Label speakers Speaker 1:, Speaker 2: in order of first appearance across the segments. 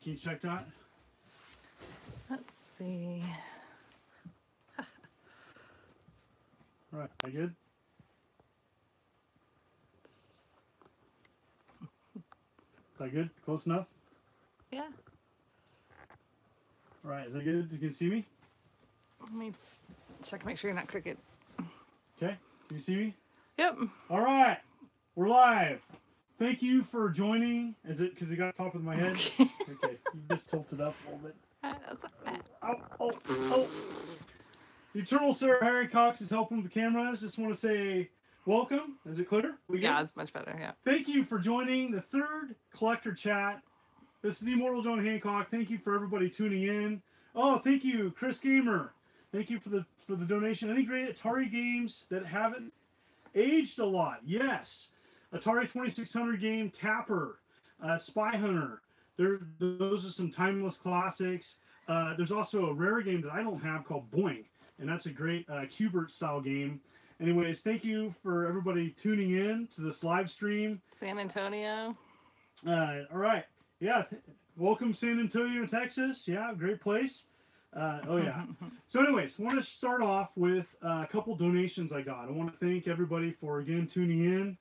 Speaker 1: Can you check that?
Speaker 2: Let's see.
Speaker 1: All right, are you good? Is that good? Close enough?
Speaker 2: Yeah.
Speaker 1: All right, is that good? You can see me?
Speaker 2: Let me check, make sure you're not crooked.
Speaker 1: Okay, can you see me?
Speaker 2: Yep.
Speaker 1: All right, we're live. Thank you for joining. Is it because you got top of my head? Okay, you just tilted up a little bit.
Speaker 2: That's okay.
Speaker 1: Oh. The Eternal Sarah Hancock is helping with the cameras. Just want to say welcome. Is it clear?
Speaker 2: Yeah, it's much better. Yeah.
Speaker 1: Thank you for joining the third collector chat. This is the Immortal John Hancock. Thank you for everybody tuning in. Oh, thank you, Chris Gamer. Thank you for the donation. Any great Atari games that haven't aged a lot? Yes. Atari 2600 game, Tapper, Spy Hunter. Those are some timeless classics. There's also a rare game that I don't have called Boing, and that's a great Qbert style game. Anyways, thank you for everybody tuning in to this live stream.
Speaker 2: San Antonio.
Speaker 1: All right. Yeah. Welcome, San Antonio, Texas. Yeah, great place. Oh, yeah. So anyways, I want to start off with a couple donations I got. I want to thank everybody for, again, tuning in.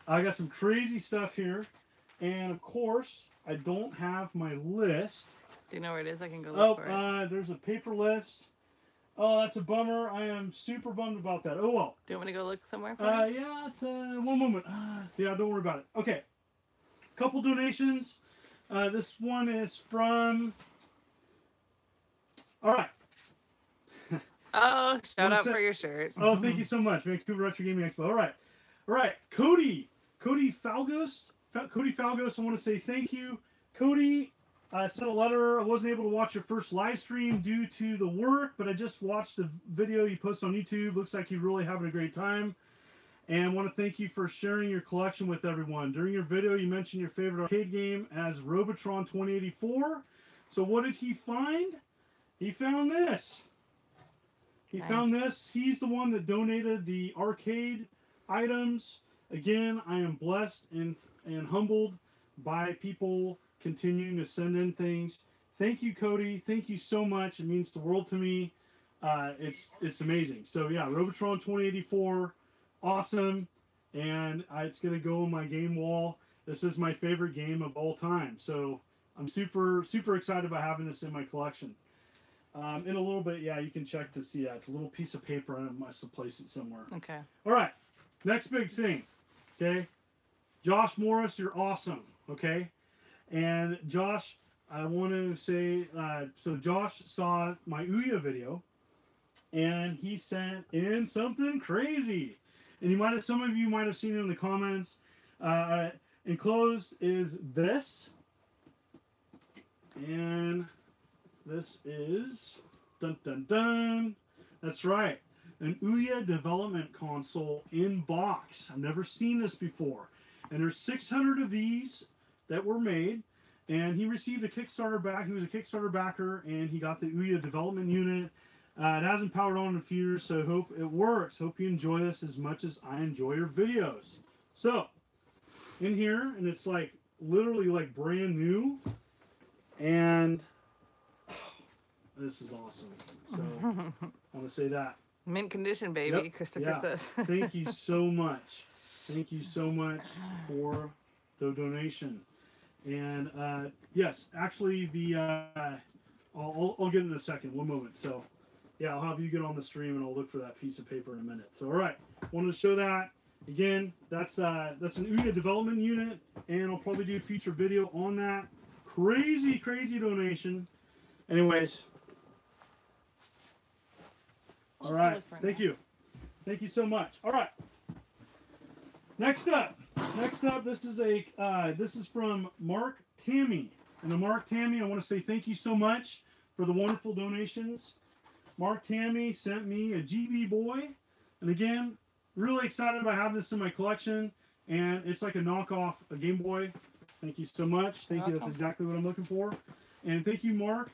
Speaker 1: I got some crazy stuff here. And, of course, I don't have my list.
Speaker 2: Do you know where it is? I can go look for it.
Speaker 1: There's a paper list. Oh, that's a bummer. I am super bummed about that. Oh, well.
Speaker 2: Do you want me to go look somewhere for it?
Speaker 1: Yeah, it's one moment. Yeah, don't worry about it. Okay. Couple donations. This one is from... All right.
Speaker 2: Oh, shout out for your shirt.
Speaker 1: Oh, thank you so much. Vancouver Retro Gaming Expo. All right. Cody Falgos. I want to say thank you. Cody, I sent a letter. I wasn't able to watch your first live stream due to the work, but I just watched the video you posted on YouTube. Looks like you're really having a great time. And I want to thank you for sharing your collection with everyone. During your video, you mentioned your favorite arcade game as Robotron 2084. So what did he find? He found this. Found this. He's the one that donated the arcade items. Again, I am blessed and humbled by people continuing to send in things. Thank you, Cody. Thank you so much. It means the world to me. It's amazing. So yeah, Robotron 2084, awesome, and it's gonna go on my game wall. This is my favorite game of all time. So I'm super excited about having this in my collection. In a little bit, yeah, you can check to see that. It's a little piece of paper, and I must have placed it somewhere.
Speaker 2: Okay.
Speaker 1: All right. Next big thing. Okay. Josh Morris, you're awesome. Okay. And Josh, I want to say, so Josh saw my Ouya video, and he sent in something crazy. And some of you might have seen it in the comments. Enclosed is this. And this is, dun dun dun, that's right, an Ouya development console in box. I've never seen this before. And there's 600 of these that were made. And he received a Kickstarter back. He was a Kickstarter backer, and he got the Ouya development unit. It hasn't powered on in a few years, so I hope it works. Hope you enjoy this as much as I enjoy your videos. So, in here, and it's like literally like brand new. And this is awesome. So, I want to say that.
Speaker 2: Mint condition, baby, yep. Christopher says.
Speaker 1: Thank you so much. Thank you so much for the donation. And yes, actually, I'll get in a second. One moment. So, yeah, I'll have you get on the stream, and I'll look for that piece of paper in a minute. So, all right, wanted to show that again. That's an Ouya development unit, and I'll probably do a future video on that. Crazy donation. Anyways. All right. Thank you so much. All right. Next up, this is from Mark Tammy. And Mark Tammy, I want to say thank you so much for the wonderful donations. Mark Tammy sent me a GB Boy. And again, really excited about having this in my collection. And it's like a knockoff, a Game Boy. Thank you so much. Thank you. That's exactly what I'm looking for. And thank you, Mark.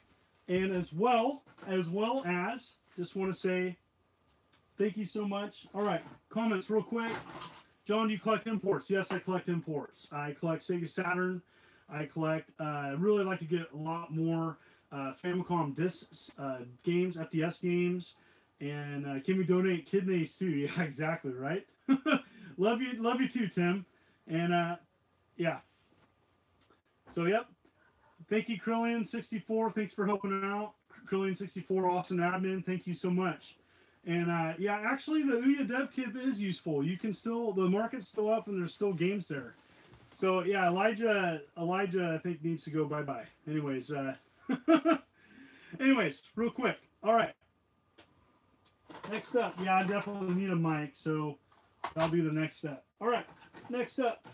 Speaker 1: And as well as, just want to say thank you so much. All right, comments real quick. John, do you collect imports? Yes, I collect imports. I collect Sega Saturn. I collect. I really like to get a lot more Famicom discs, games, FDS games, and can we donate kidneys too? Yeah, exactly, right? Love you too, Tim. And yeah. So yep. Thank you, Krillian64. Thanks for helping out. Krillian64, awesome admin. Thank you so much. And yeah, actually, the Ouya Dev Kit is useful. You can still, the market's still up, and there's still games there. So yeah, Elijah, I think needs to go bye-bye. Anyways, anyways, real quick. All right. Next up, yeah, I definitely need a mic, so that'll be the next step. All right, next up.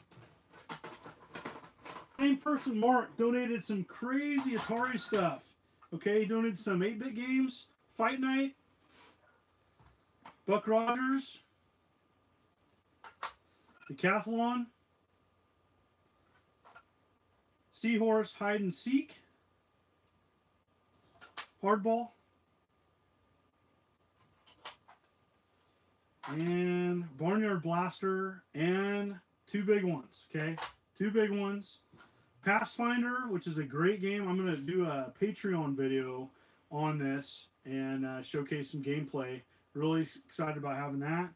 Speaker 1: Same person, Mark, donated some crazy Atari stuff. Okay, he donated some 8-bit games, Fight Night, Buck Rogers, Decathlon, Seahorse Hide and Seek, Hardball, and Barnyard Blaster, and 2 big ones, okay? 2 big ones. Pathfinder, which is a great game. I'm going to do a Patreon video on this and showcase some gameplay. Really excited about having that.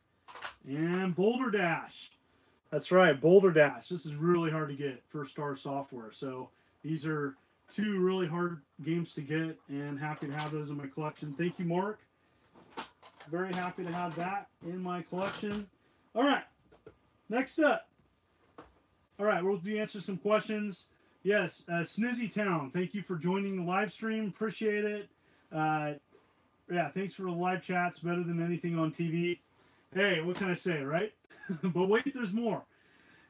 Speaker 1: And Boulder Dash. That's right, Boulder Dash. This is really hard to get for Star Software. So these are 2 really hard games to get, and happy to have those in my collection. Thank you, Mark. Very happy to have that in my collection. All right, next up. All right, we'll answer some questions. Yes, Snizzy Town, thank you for joining the live stream. Appreciate it. Yeah, thanks for the live chats. Better than anything on TV. Hey, what can I say, right? But wait, there's more.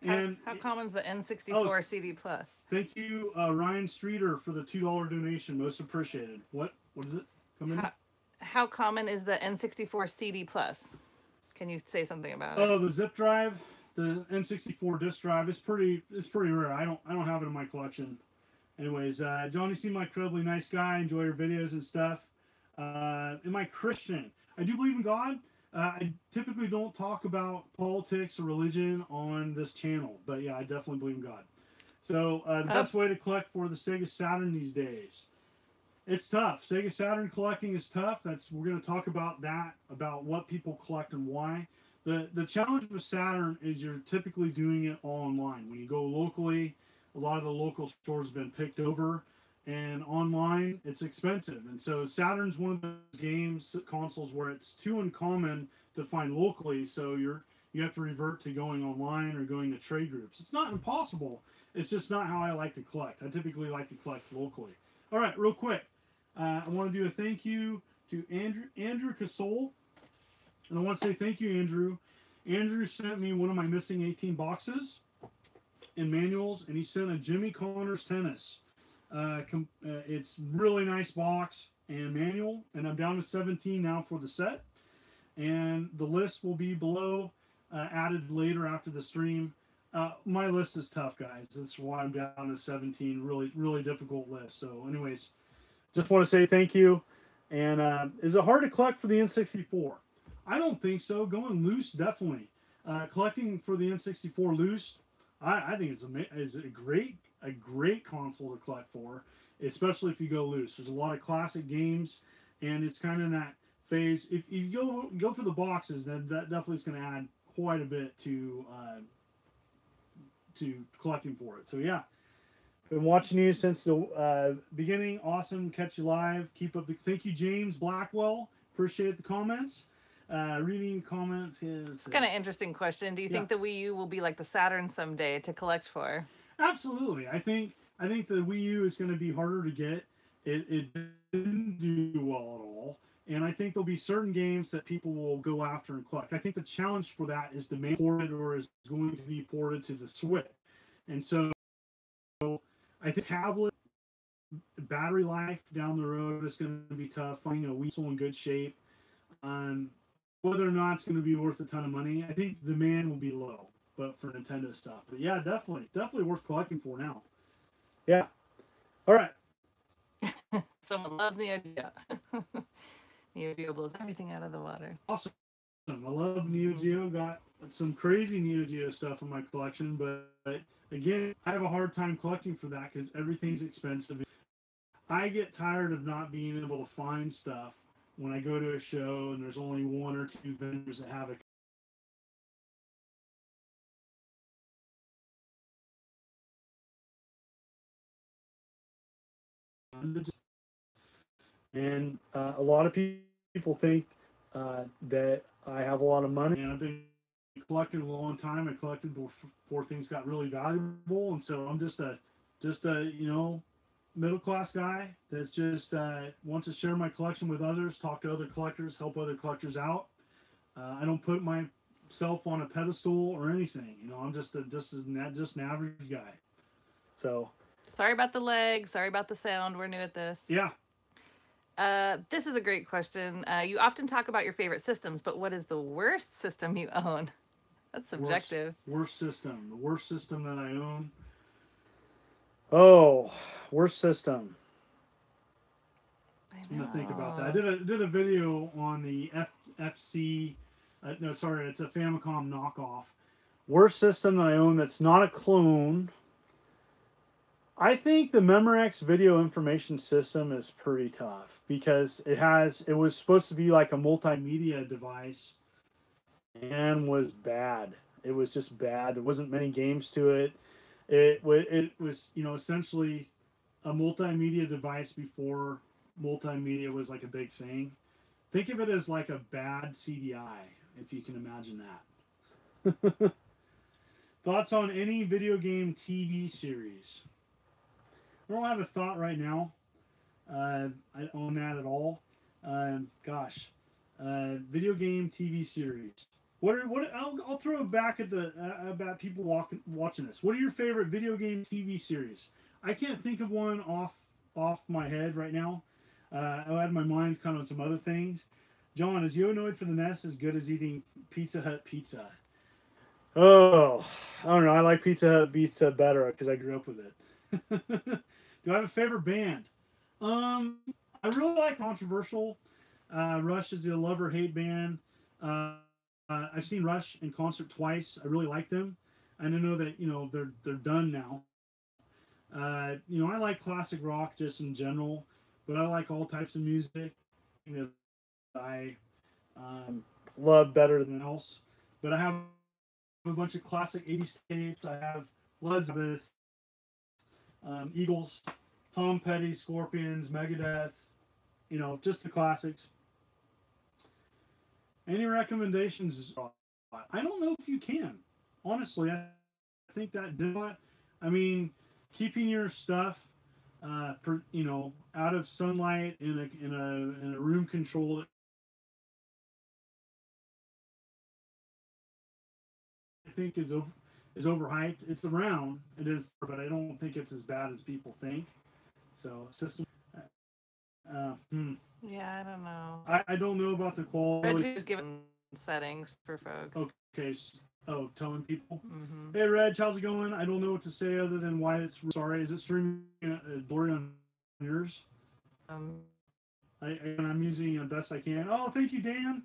Speaker 1: And
Speaker 2: how common's the N64 CD Plus?
Speaker 1: Thank you, Ryan Streeter, for the $2 donation. Most appreciated. What is it? Come in.
Speaker 2: How common is the N64 CD Plus? Can you say something about it?
Speaker 1: Oh, the zip drive. The N64 disc drive is pretty rare. I don't have it in my collection. Anyways, Johnny seemed like an incredibly nice guy. Enjoy your videos and stuff. Am I Christian? I do believe in God. I typically don't talk about politics or religion on this channel, but yeah, I definitely believe in God. So the best way to collect for the Sega Saturn these days. It's tough. Sega Saturn collecting is tough. We're going to talk about that, about what people collect and why. The challenge with Saturn is you're typically doing it all online. When you go locally, a lot of the local stores have been picked over, and online it's expensive. And so Saturn's one of those consoles where it's too uncommon to find locally, so you have to revert to going online or going to trade groups. It's not impossible. It's just not how I like to collect. I typically like to collect locally. All right, real quick. I want to do a thank you to Andrew Casole. And I want to say thank you, Andrew. Andrew sent me one of my missing 18 boxes and manuals, and he sent a Jimmy Connors tennis. It's really nice box and manual, and I'm down to 17 now for the set. And the list will be below, added later after the stream. My list is tough, guys. That's why I'm down to 17. Really, really difficult list. So anyways, just want to say thank you. And is it hard to collect for the N64? I don't think so. Going loose, definitely. Collecting for the N64 loose, I think it's a great console to collect for, especially if you go loose. There's a lot of classic games, and it's kind of in that phase. If you go for the boxes, then that definitely is going to add quite a bit to collecting for it. So yeah, been watching you since the beginning. Awesome, catch you live. Keep up the. Thank you, James Blackwell. Appreciate the comments. Reading comments is...
Speaker 2: It's kind of interesting question. Do you think the Wii U will be like the Saturn someday to collect for?
Speaker 1: Absolutely. I think the Wii U is going to be harder to get. It didn't do well at all. And I think there'll be certain games that people will go after and collect. I think the challenge for that is to make ported or is going to be ported to the Switch. And so I think tablet battery life down the road is going to be tough. Finding a Wii U in good shape. Whether or not it's going to be worth a ton of money, I think the demand will be low, but for Nintendo stuff. But yeah, definitely worth collecting for now. Yeah. All right.
Speaker 2: Someone loves Neo Geo. Neo Geo blows everything out of the water.
Speaker 1: Awesome. I love Neo Geo. Got some crazy Neo Geo stuff in my collection, but again, I have a hard time collecting for that because everything's expensive. I get tired of not being able to find stuff when I go to a show and there's only one or two vendors that have it. And a lot of people think that I have a lot of money, and I've been collecting a long time. I collected before things got really valuable, and so I'm just a middle class guy that's just wants to share my collection with others, talk to other collectors, help other collectors out. I don't put myself on a pedestal or anything. I'm just an average guy. So
Speaker 2: sorry about the leg. Sorry about the sound. We're new at this.
Speaker 1: Yeah.
Speaker 2: This is a great question. You often talk about your favorite systems, but what is the worst system you own? That's subjective.
Speaker 1: Worst system. The worst system that I own. Oh, worst system. I'm gonna think about that. I did a video on the FC. No, sorry, it's a Famicom knockoff. Worst system that I own that's not a clone. I think the Memorex video information system is pretty tough because it was supposed to be like a multimedia device and was bad. It was just bad. There wasn't many games to it. It was essentially a multimedia device before multimedia was like a big thing. Think of it as like a bad CDI, if you can imagine that. Thoughts on any video game TV series? I don't have a thought right now. I own that at all. Video game TV series. I'll throw it back at about people watching this. What are your favorite video game TV series? I can't think of one off my head right now. I had my mind kind of on some other things. John, is Yo-Noid for the NES as good as eating Pizza Hut pizza? Oh, I don't know. I like Pizza Hut pizza better because I grew up with it. Do I have a favorite band? I really like Controversial. Rush is a love or hate band. I've seen Rush in concert twice. I really like them. I know that they're done now. I like classic rock just in general, but I like all types of music that I love better than else. But I have a bunch of classic 80s tapes. I have Led Zeppelin, Eagles, Tom Petty, Scorpions, Megadeth, just the classics. Any recommendations? I don't know if you can. Honestly, I think that keeping your stuff, out of sunlight in a room controlled. I think is overhyped. It's around. It is, but I don't think it's as bad as people think. So system.
Speaker 2: Yeah, I don't know.
Speaker 1: I don't know about the quality.
Speaker 2: Reggie's given settings for folks.
Speaker 1: Okay. Telling people.
Speaker 2: Mm-hmm.
Speaker 1: Hey, Reg, how's it going? I don't know what to say other than why it's sorry. Is it streaming blurry on yours? I'm using it best I can. Oh, thank you, Dan.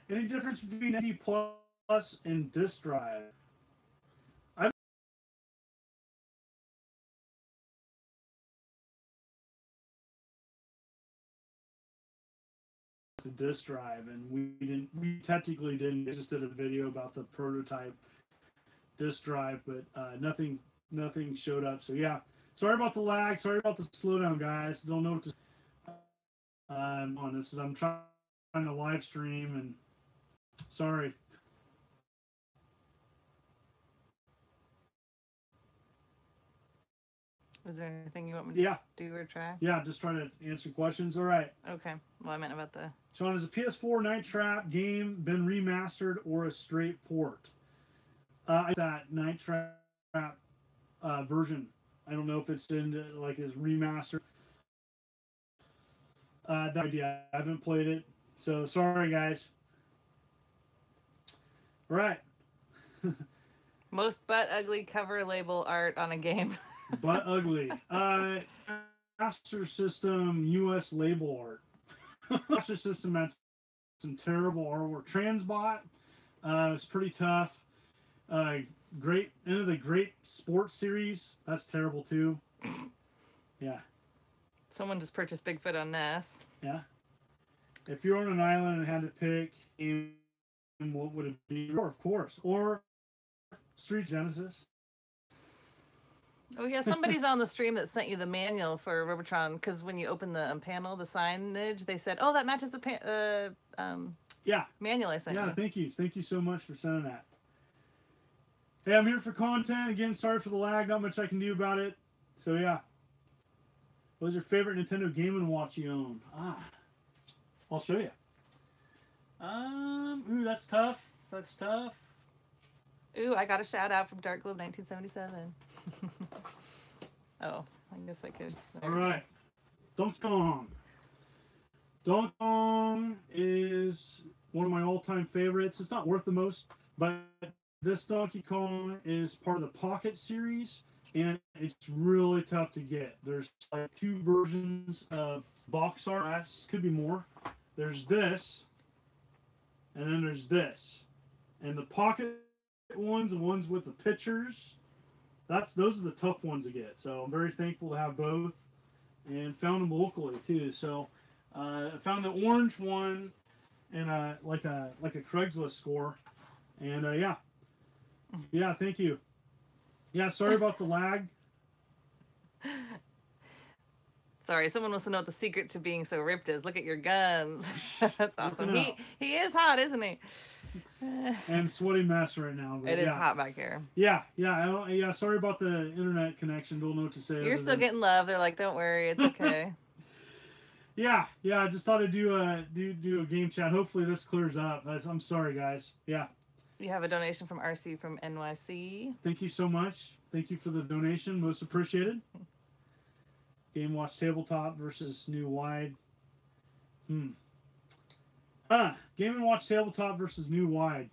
Speaker 1: Any difference between ND Plus and disk drive? The disk drive, and we technically didn't. We just did a video about the prototype disk drive, but nothing showed up. So yeah, sorry about the lag. Sorry about the slowdown, guys. Don't know what to on this. I'm trying to live stream, and sorry.
Speaker 2: Was there anything you want me to do or try?
Speaker 1: Yeah, just trying to answer questions. All right.
Speaker 2: Okay. Well, I meant about the...
Speaker 1: Sean, is a PS4 Night Trap game been remastered or a straight port? That Night Trap version. I don't know if it's in like is remastered. That idea. I haven't played it, so sorry, guys. All right.
Speaker 2: Most butt ugly cover label art on a game.
Speaker 1: Butt ugly. Master System US label art. Master System had some terrible artwork. Transbot was pretty tough. Great end of the Great Sports Series. That's terrible too. Yeah.
Speaker 2: Someone just purchased Bigfoot on NES.
Speaker 1: Yeah. If you're on an island and had to pick, what would it be? Or, of course, or Street Genesis.
Speaker 2: Oh yeah, somebody's on the stream that sent you the manual for Robotron, because when you open the panel, the signage, they said, "Oh, that matches the manual I sent you."
Speaker 1: Yeah, thank you so much for sending that. Hey, I'm here for content. Again, sorry for the lag. Not much I can do about it. So yeah. What was your favorite Nintendo Game & Watch you own? I'll show you. Ooh, that's tough. That's tough.
Speaker 2: Ooh, I got a shout out from Dark Globe 1977. Oh, I guess I could.
Speaker 1: All right. Donkey Kong. Donkey Kong is one of my all-time favorites. It's not worth the most, but this Donkey Kong is part of the Pocket series, and it's really tough to get. There's like 2 versions of box art. Could be more. There's this, and then there's this. And the Pocket ones, the ones with the pictures, those are the tough ones to get. So I'm very thankful to have both, and found them locally too. So I found the orange one and like a Craigslist score, and yeah, thank you. Yeah, sorry about the lag.
Speaker 2: Sorry, someone wants to know what the secret to being so ripped is. Look at your guns. That's awesome. He is hot, isn't he?
Speaker 1: And sweaty mess right now.
Speaker 2: It is hot back here.
Speaker 1: Yeah. Sorry about the internet connection. Don't know what to say.
Speaker 2: You're still getting love. They're like, don't worry, it's okay.
Speaker 1: Yeah. I just thought I'd do a game chat. Hopefully this clears up. I'm sorry, guys. Yeah.
Speaker 2: You have a donation from RC from NYC.
Speaker 1: Thank you so much. Thank you for the donation. Most appreciated. Game Watch Tabletop versus new wide. Game & Watch Tabletop versus new wide.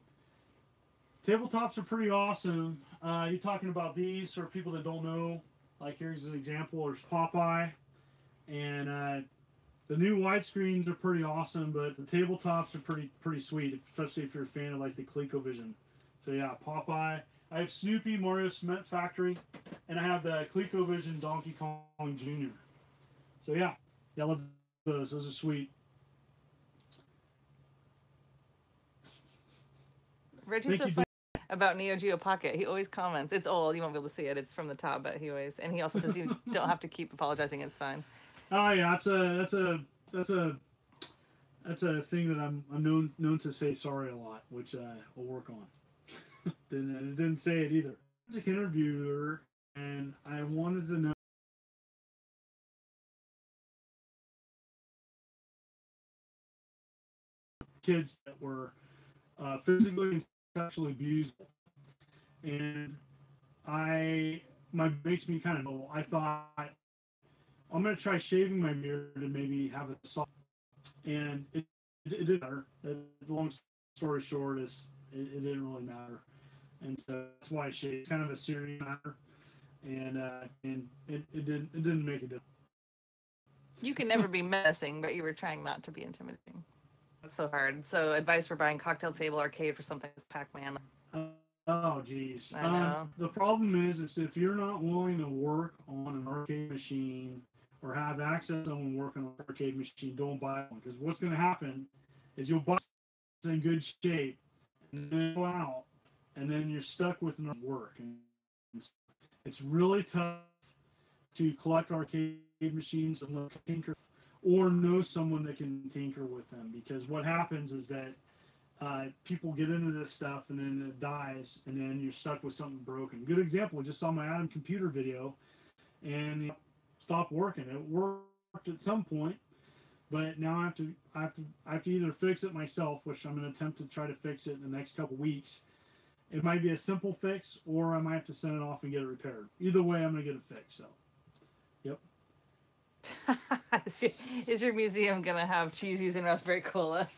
Speaker 1: Tabletops are pretty awesome. You're talking about these for people that don't know. Like here's an example. There's Popeye, and the new widescreens are pretty awesome. But the tabletops are pretty sweet, especially if you're a fan of like the ColecoVision. So yeah, Popeye. I have Snoopy, Mario Cement Factory, and I have the ColecoVision Donkey Kong Jr. So yeah, I love those. Those are sweet.
Speaker 2: Reggie's so funny about Neo Geo Pocket. He always comments. It's old. You won't be able to see it. It's from the top, but he also says you don't have to keep apologizing. It's fine. Oh
Speaker 1: yeah, that's a thing that I'm known to say sorry a lot, which we'll work on. didn't say it either. I was an interviewer, and I wanted to know kids that were physically and sexually abused, and makes me kind of. I thought I'm gonna try shaving my beard and maybe have it soft, and it didn't matter. Long story short is it didn't really matter, and so that's why I shaved. It's kind of a serious matter, and it didn't make a difference.
Speaker 2: You can never be menacing, but you were trying not to be intimidating. That's so hard. So advice for buying cocktail table arcade for something that's Pac-Man.
Speaker 1: Oh geez.
Speaker 2: I know.
Speaker 1: The problem is if you're not willing to work on an arcade machine or have access to someone working on an arcade machine, don't buy one. Because what's going to happen is you'll buy it in good shape and then go out, and then you're stuck with no work. And it's really tough to collect arcade machines and tinker, or know someone that can tinker with them, because what happens is that people get into this stuff and then it dies, and then you're stuck with something broken. Good example, I just saw my Adam computer video, and it stopped working. It worked at some point, but now I have to either fix it myself, which I'm going to attempt to try to fix it in the next couple weeks. It might be a simple fix, or I might have to send it off and get it repaired. Either way, I'm going to get it fixed. So, yep.
Speaker 2: Is your museum gonna have cheesies and raspberry cola?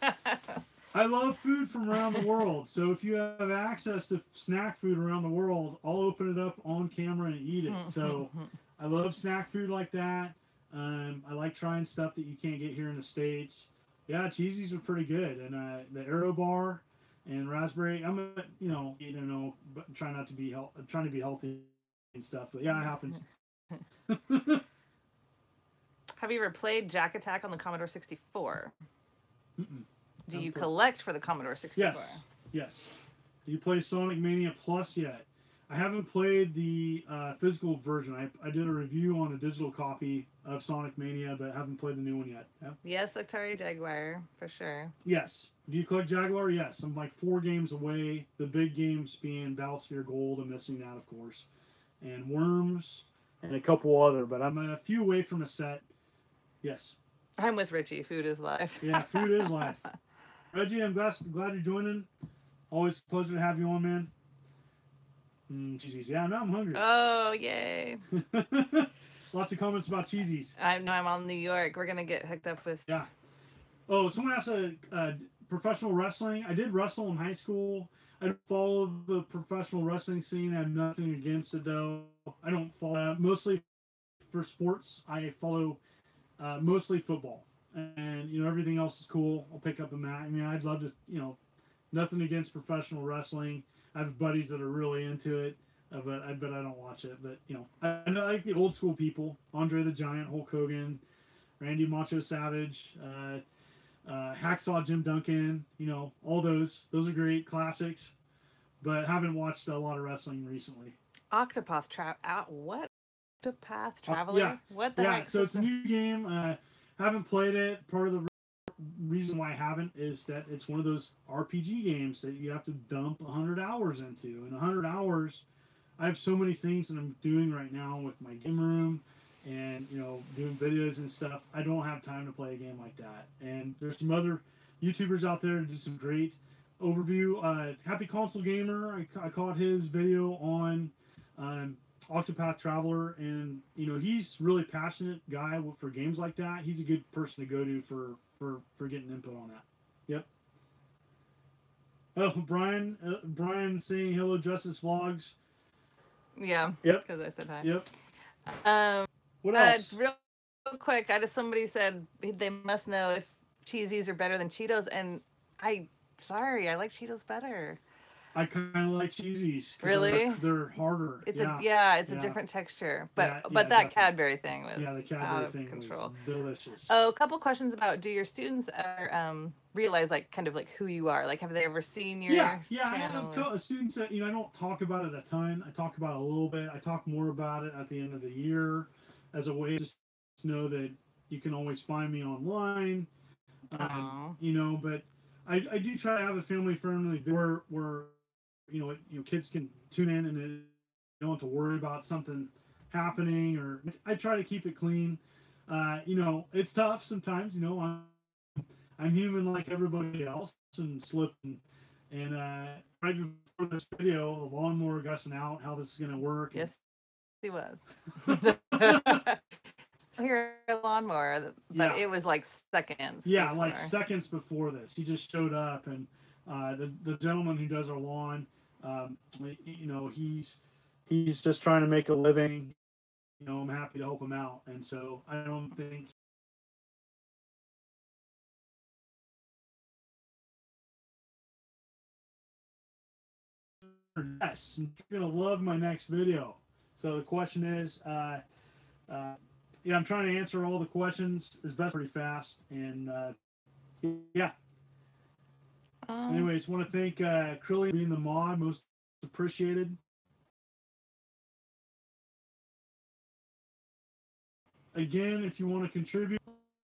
Speaker 1: I love food from around the world, so if you have access to snack food around the world, I'll open it up on camera and eat it. So I love snack food like that. I like trying stuff that you can't get here in the States. Yeah, cheesies are pretty good, and the Aero Bar and raspberry. I'm but trying not to be trying to be healthy and stuff. But yeah, it happens.
Speaker 2: Have you ever played Jack Attack on the Commodore 64?
Speaker 1: Mm-mm.
Speaker 2: Do you collect for the Commodore 64?
Speaker 1: Yes. Do you play Sonic Mania Plus yet? I haven't played the physical version. I did a review on a digital copy of Sonic Mania, but I haven't played the new one yet. Yeah?
Speaker 2: Yes, Atari Jaguar, for sure.
Speaker 1: Yes. Do you collect Jaguar? Yes. I'm like 4 games away. The big games being Battlesphere Gold. I'm missing that, of course. And Worms and a couple other, but I'm a few away from a set. Yes.
Speaker 2: I'm with Richie. Food is life.
Speaker 1: Yeah, food is life. Reggie, I'm glad you're joining. Always a pleasure to have you on, man. Cheesies. Yeah, now I'm hungry.
Speaker 2: Oh, yay.
Speaker 1: Lots of comments about cheesies.
Speaker 2: I know I'm on New York. We're going to get hooked up with...
Speaker 1: Yeah. Oh, someone asked professional wrestling. I did wrestle in high school. I don't follow the professional wrestling scene. I have nothing against it, though. I don't follow mostly for sports. I follow mostly football. And, everything else is cool. I'll pick up a mat. I mean, I'd love to, nothing against professional wrestling. I have buddies that are really into it, but I don't watch it. But, I like the old school people. Andre the Giant, Hulk Hogan, Randy Macho Savage, Hacksaw Jim Duncan, all those. Those are great classics. But haven't watched a lot of wrestling recently.
Speaker 2: Octopath Traveler?
Speaker 1: Yeah.
Speaker 2: What the heck?
Speaker 1: So it's a new game. Haven't played it. Part of the reason why I haven't is that it's one of those RPG games that you have to dump 100 hours into. In 100 hours, I have so many things that I'm doing right now with my game room and, doing videos and stuff. I don't have time to play a game like that. And there's some other YouTubers out there that do some great overview. Happy Console Gamer, I caught his video on Octopath Traveler, and he's really passionate guy for games like that. He's a good person to go to for getting input on that. Yep. Oh, Brian saying hello, Justice Vlogs.
Speaker 2: Yeah.
Speaker 1: Yep.
Speaker 2: Because I said hi.
Speaker 1: Yep. What else?
Speaker 2: Real quick, somebody said they must know if cheesies are better than Cheetos, and I like Cheetos better.
Speaker 1: I kind of like cheesies.
Speaker 2: Really?
Speaker 1: They're harder.
Speaker 2: It's a different texture. But that Cadbury thing was out of control.
Speaker 1: Was delicious.
Speaker 2: Oh, a couple questions about, do your students realize kind of who you are? Like, have they ever seen your channel?
Speaker 1: I have students that, I don't talk about it a ton. I talk about it a little bit. I talk more about it at the end of the year as a way to just know that you can always find me online. But I do try to have a family-friendly video where kids can tune in and they don't have to worry about something happening, or I try to keep it clean. It's tough sometimes. I'm human like everybody else and slip and right before this video, the lawnmower gussing out how this is going to work.
Speaker 2: Yes, he was. Here a lawnmower, but it was like seconds.
Speaker 1: Yeah, like seconds before this. He just showed up, and the gentleman who does our lawn, he's just trying to make a living. I'm happy to help him out, and so I don't think. Yes, you're gonna love my next video. So the question is, I'm trying to answer all the questions as best pretty fast, and anyways, want to thank Krilly being the mod, most appreciated. Again, if you want to contribute,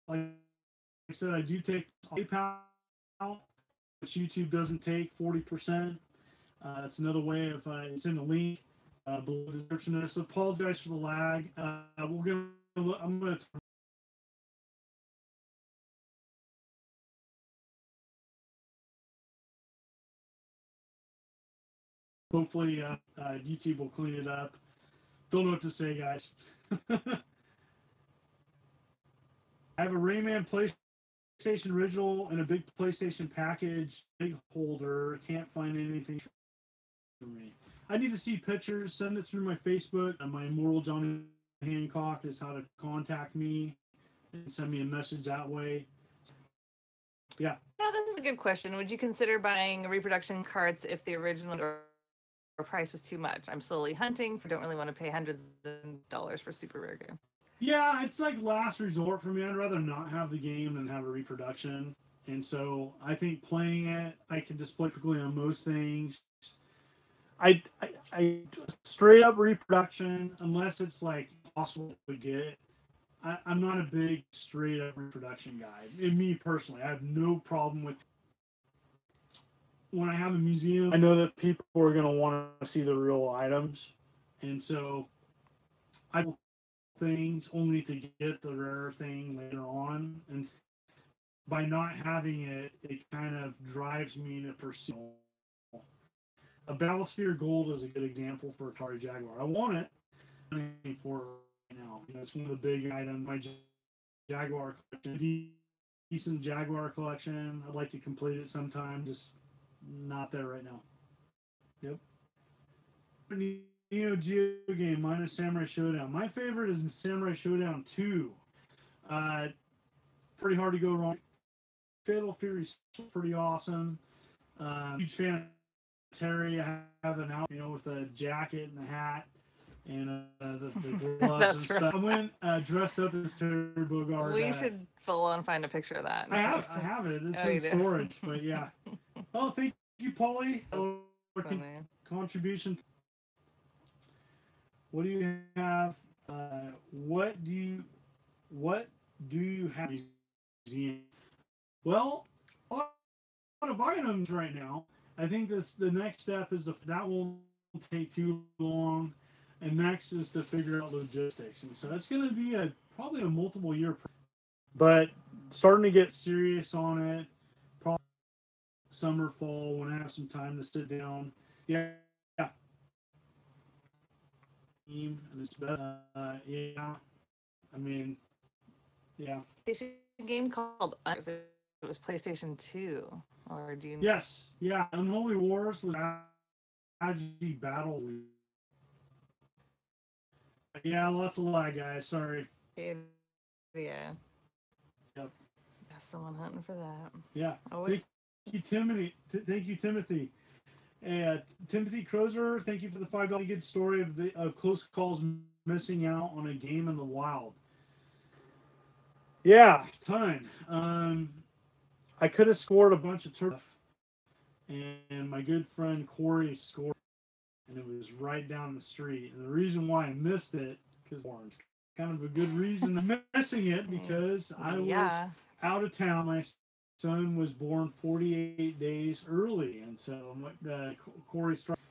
Speaker 1: like I said, I do take PayPal, which YouTube doesn't take 40%. That's another way of it's in the link below the description. I just apologize for the lag. I'm gonna. Hopefully, YouTube will clean it up. Don't know what to say, guys. I have a Rayman PlayStation original and a big PlayStation package, big holder. Can't find anything for me. I need to see pictures. Send it through my Facebook. My Immortal Johnny Hancock is how to contact me and send me a message that way. Yeah.
Speaker 2: Yeah, this is a good question. Would you consider buying reproduction carts if the original or price was too much? I'm slowly hunting. Don't really want to pay hundreds of dollars for super rare game.
Speaker 1: Yeah, it's like last resort for me. I'd rather not have the game than have a reproduction. And so I think playing it, I can display quickly on most things. I straight up reproduction, unless it's like possible to get. I'm not a big straight up reproduction guy. And me personally, I have no problem with when I have a museum. I know that people are going to want to see the real items, and so I will things only to get the rare thing later on. And by not having it, it kind of drives me to pursue. A Battlesphere Gold is a good example for Atari Jaguar. I want it for right now. You know, it's one of the big items. My Jaguar collection, decent Jaguar collection. I'd like to complete it sometime. Just not there right now. Yep. Neo Geo game minus Samurai Showdown. My favorite is Samurai Showdown 2. Pretty hard to go wrong. Fatal Fury's pretty awesome. Huge fan of Terry. I have an out, with the jacket and the hat and the gloves and stuff. Right. I went dressed up as Terry Bogard.
Speaker 2: We should full on find a picture of that.
Speaker 1: I have it. It's in storage, but yeah. Oh, thank you, Polly. Contribution. What do you have? What do you have? Well, a lot of items right now. I think the next step is that won't take too long, and next is to figure out logistics, and so it's going to be probably a multiple year. But starting to get serious on it. Probably summer, fall when I have some time to sit down. Yeah. And it's better. Yeah. I mean, yeah.
Speaker 2: Game called it was PlayStation 2, or do you?
Speaker 1: Yes, yeah. Unholy Wars was Agi Battle. Yeah, lots of lag, guys. Sorry.
Speaker 2: Yeah.
Speaker 1: Yep.
Speaker 2: That's the one hunting for that.
Speaker 1: Yeah.
Speaker 2: Always.
Speaker 1: Thank you, Timothy. Timothy Crozer, thank you for the $5 good story of close calls missing out on a game in the wild. Yeah, ton. I could have scored a bunch of turf, and my good friend Corey scored, and it was right down the street. And the reason why I missed it, because kind of a good reason I'm missing it, because I was out of town. My son was born 48 days early, and so Corey started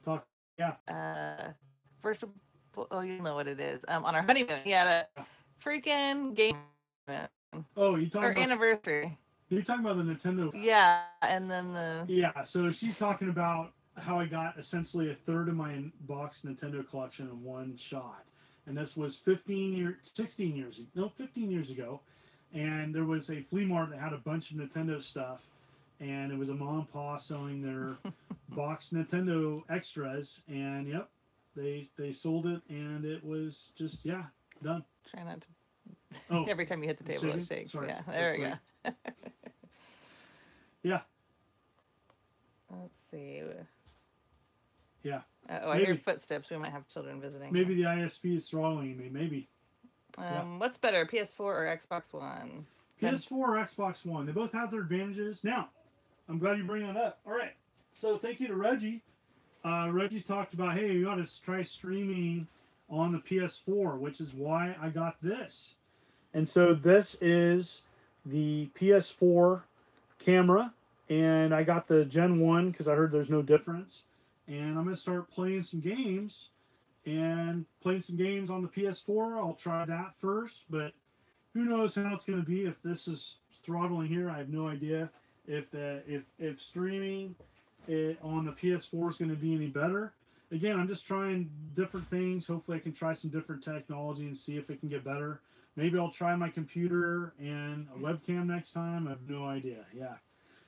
Speaker 1: talking. Yeah.
Speaker 2: First of all, you know what it is. On our honeymoon, he had a freaking game.
Speaker 1: Oh, you talking about
Speaker 2: anniversary?
Speaker 1: You're talking about the Nintendo.
Speaker 2: Yeah, and then
Speaker 1: Yeah, so she's talking about how I got essentially a third of my box Nintendo collection in one shot, and this was 15 years ago. And there was a flea market that had a bunch of Nintendo stuff, and it was a mom and pa selling their box Nintendo extras, and yep, they sold it, and it was just done.
Speaker 2: Try not to. Oh, every time you hit the table, it shakes. Sorry. Yeah, there we go.
Speaker 1: Yeah.
Speaker 2: Let's see.
Speaker 1: Yeah.
Speaker 2: I hear footsteps. We might have children visiting.
Speaker 1: Maybe the ISP is throttling me. Maybe.
Speaker 2: What's better, PS4 or Xbox One?
Speaker 1: PS4 or Xbox One. They both have their advantages. Now, I'm glad you bring that up. All right. So thank you to Reggie. Reggie's talked about, hey, you ought to try streaming on the PS4, which is why I got this. And so this is the PS4 camera, and I got the Gen 1 because I heard there's no difference. And I'm going to start playing some games. And playing some games on the PS4, I'll try that first, but who knows how it's going to be. If this is throttling here, I have no idea. If streaming it on the PS4 is going to be any better. Again, I'm just trying different things. Hopefully I can try some different technology and see if it can get better. Maybe I'll try my computer and a webcam next time. I have no idea. Yeah.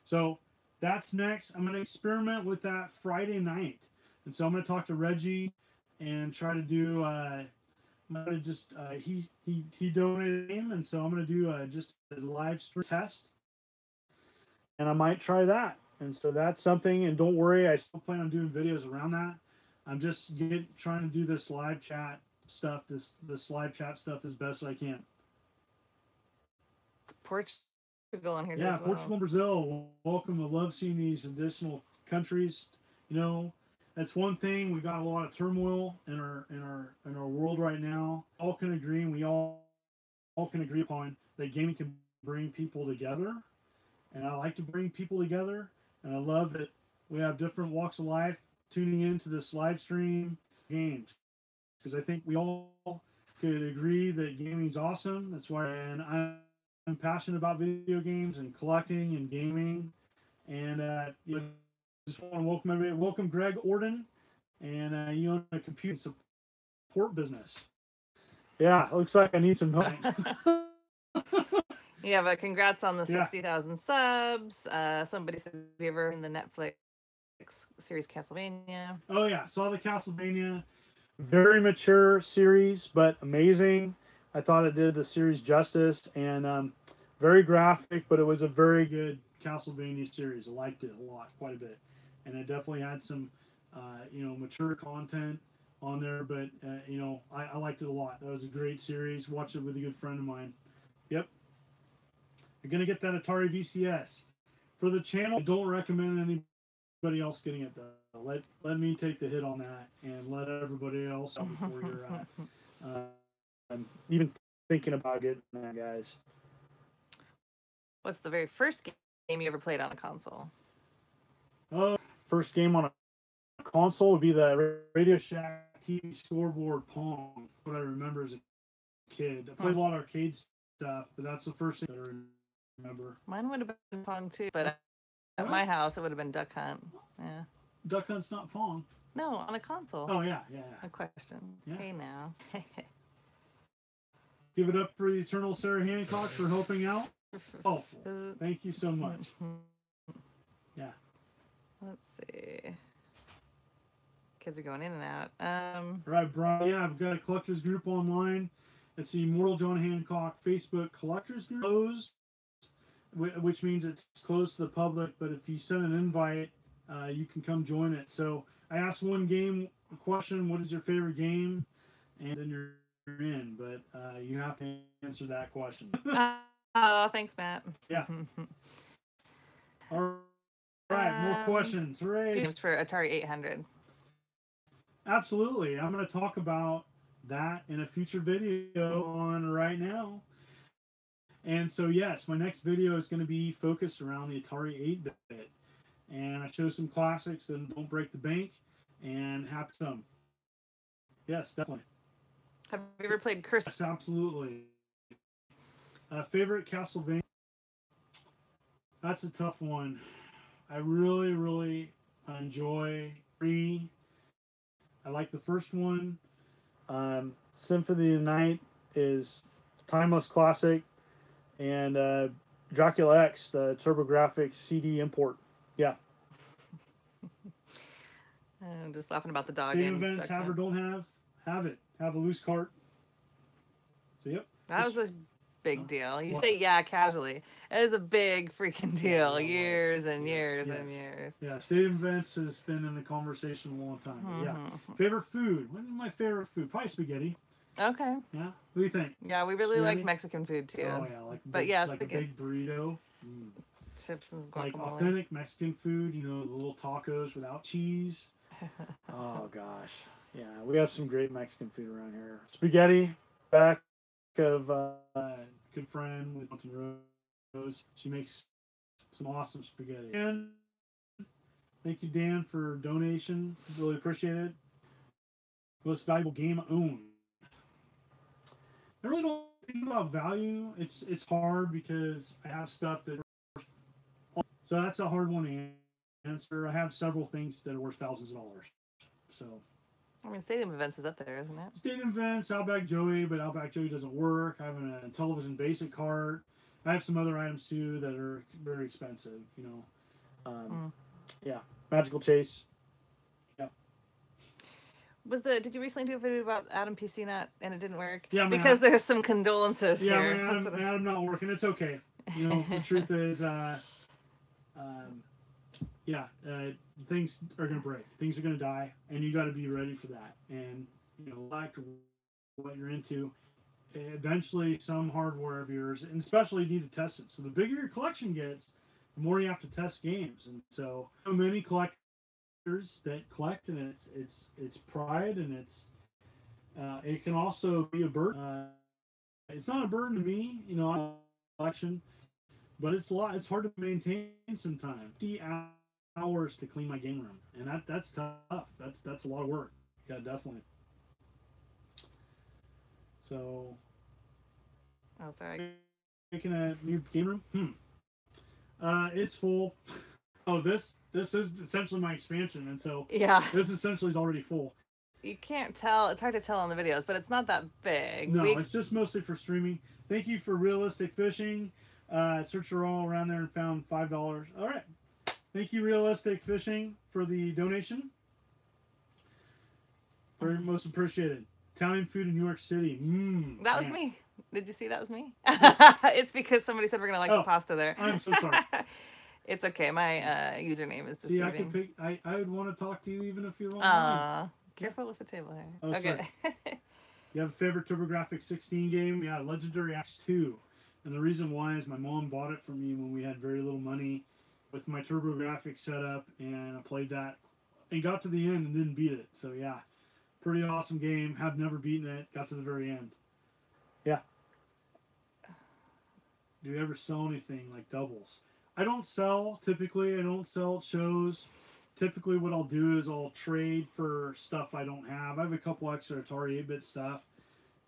Speaker 1: So that's next. I'm going to experiment with that Friday night. And so I'm going to talk to Reggie and try to do he donated him, and so I'm going to do just a live stream test I might try that. And so that's something. And don't worry, I still plan on doing videos around that. I'm just trying to do this live chat stuff, this live chat stuff as best I can.
Speaker 2: Portugal on here.
Speaker 1: Yeah,
Speaker 2: as well.
Speaker 1: Portugal and Brazil. Welcome. I love seeing these additional countries. You know, that's one thing. We got a lot of turmoil in our world right now. All can agree, and we all can agree upon that gaming can bring people together. And I like to bring people together. And I love that we have different walks of life tuning into this live stream games, because I think we all could agree that gaming's awesome. That's why, and I'm passionate about video games and collecting and gaming. And just want to welcome everybody. Welcome Greg Orden, and you own a computer support business. Yeah, it looks like I need some help.
Speaker 2: Yeah, but congrats on the 60,000 subs. Somebody said, have you ever in the Netflix series Castlevania?
Speaker 1: Oh yeah, saw the Castlevania. Very mature series, but amazing. I thought it did the series justice, and very graphic, but it was a very good Castlevania series. I liked it a lot, quite a bit, and it definitely had some, mature content on there. But I liked it a lot. That was a great series. Watched it with a good friend of mine. Yep. You're gonna get that Atari VCS for the channel. I don't recommend anybody else getting it though. Let me take the hit on that, and let everybody else know before you're even thinking about getting that, guys.
Speaker 2: What's the very first game you ever played on a console?
Speaker 1: First game on a console would be the Radio Shack TV scoreboard Pong. What I remember as a kid. I played a lot of arcade stuff, but that's the first thing that I remember.
Speaker 2: Mine would have been Pong too, but at my house it would have been Duck Hunt. Yeah.
Speaker 1: Duck Hunt's not Pong.
Speaker 2: No, on a console.
Speaker 1: Oh yeah.
Speaker 2: A question. Yeah. Hey now.
Speaker 1: Give it up for the eternal Sarah Hancock for helping out. Oh, thank you so much. Yeah.
Speaker 2: Let's see. Kids are going in and out.
Speaker 1: Right, Brian. Yeah, I've got a collectors group online. It's the Immortal John Hancock Facebook collectors group, closed, which means it's closed to the public. But if you send an invite, you can come join it. So I asked one game question: what is your favorite game? And then you're in. But you have to answer that question.
Speaker 2: Oh, thanks, Matt.
Speaker 1: Yeah. All right, more questions. Hooray.
Speaker 2: Games for Atari 800.
Speaker 1: Absolutely. I'm going to talk about that in a future video on right now. And so, yes, my next video is going to be focused around the Atari 8-bit. And I show some classics and don't break the bank and have some. Yes, definitely.
Speaker 2: Have you ever played Curse?
Speaker 1: Yes, absolutely. Favorite Castlevania? That's a tough one. I really, really enjoy 3. I like the first one. Symphony of the Night is timeless classic. And Dracula X, the TurboGrafx CD import. Yeah.
Speaker 2: I'm just laughing about the dog.
Speaker 1: Stadium events, have or don't have. Have it. Have a loose cart. So, yep.
Speaker 2: That was a big deal. You say yeah casually. It is a big freaking deal. Years and years and years.
Speaker 1: Yeah, stadium events has been in the conversation a long time. Mm-hmm. Yeah. Favorite food? What is my favorite food? Probably spaghetti.
Speaker 2: Okay.
Speaker 1: Yeah. What do you think?
Speaker 2: Yeah, we really like Mexican food too.
Speaker 1: Oh yeah, like a big burrito.
Speaker 2: Chips and guacamole.
Speaker 1: Like authentic Mexican food, the little tacos without cheese. Oh gosh. Yeah, we have some great Mexican food around here. Spaghetti, back of good friend with Mountain Rose. She makes some awesome spaghetti. And thank you, Dan, for donation. Really appreciate it. Most valuable game owned. I really don't think about value. It's hard because I have stuff that. So that's a hard one to answer. I have several things that are worth thousands of dollars. So.
Speaker 2: I mean, Stadium Events is up there, isn't it?
Speaker 1: Stadium Events, Outback Joey, but Outback Joey doesn't work. I have a Intellivision basic cart. I have some other items too that are very expensive. Yeah, Magical Chase. Yeah.
Speaker 2: Did you recently do a video about Adam PC Nut and it didn't work?
Speaker 1: Yeah,
Speaker 2: because there's some condolences here.
Speaker 1: Yeah, Adam not working. It's okay. The truth is, yeah, things are going to break. Things are going to die, and you got to be ready for that. And, you know, like what you're into, eventually some hardware of yours, and especially you need to test it. So the bigger your collection gets, the more you have to test games. And so many collectors that collect, and it's pride, and it can also be a burden. It's not a burden to me, you know, I collection, but it's a lot. It's hard to maintain sometimes. 50 hours to clean my game room, and that's tough. That's a lot of work. Yeah, definitely. So,
Speaker 2: oh, sorry.
Speaker 1: Making a new game room. It's full. Oh, this is essentially my expansion, and so
Speaker 2: yeah,
Speaker 1: this essentially is already full.
Speaker 2: You can't tell. It's hard to tell on the videos, but it's not that big.
Speaker 1: No, it's just mostly for streaming. Thank you for Realistic Fishing. Searched all around there and found $5. All right. Thank you, Realistic Fishing, for the donation. Very most appreciated. Italian food in New York City.
Speaker 2: That was me. Did you see that was me? It's because somebody said we're going to like the pasta there.
Speaker 1: I'm so sorry.
Speaker 2: It's okay. My username is deceiving.
Speaker 1: See, I could pick. I would want to talk to you even if you're online.
Speaker 2: Careful with the table here.
Speaker 1: Oh, okay. You have a favorite TurboGrafx 16 game? Yeah, Legendary Axe 2. And the reason why is my mom bought it for me when we had very little money with my TurboGrafx setup, and I played that and got to the end and didn't beat it. So yeah, pretty awesome game. Have never beaten it. Got to the very end. Yeah. Do you ever sell anything like doubles? I don't sell typically. I don't sell at shows. Typically what I'll do is I'll trade for stuff I don't have. I have a couple extra Atari 8-bit stuff,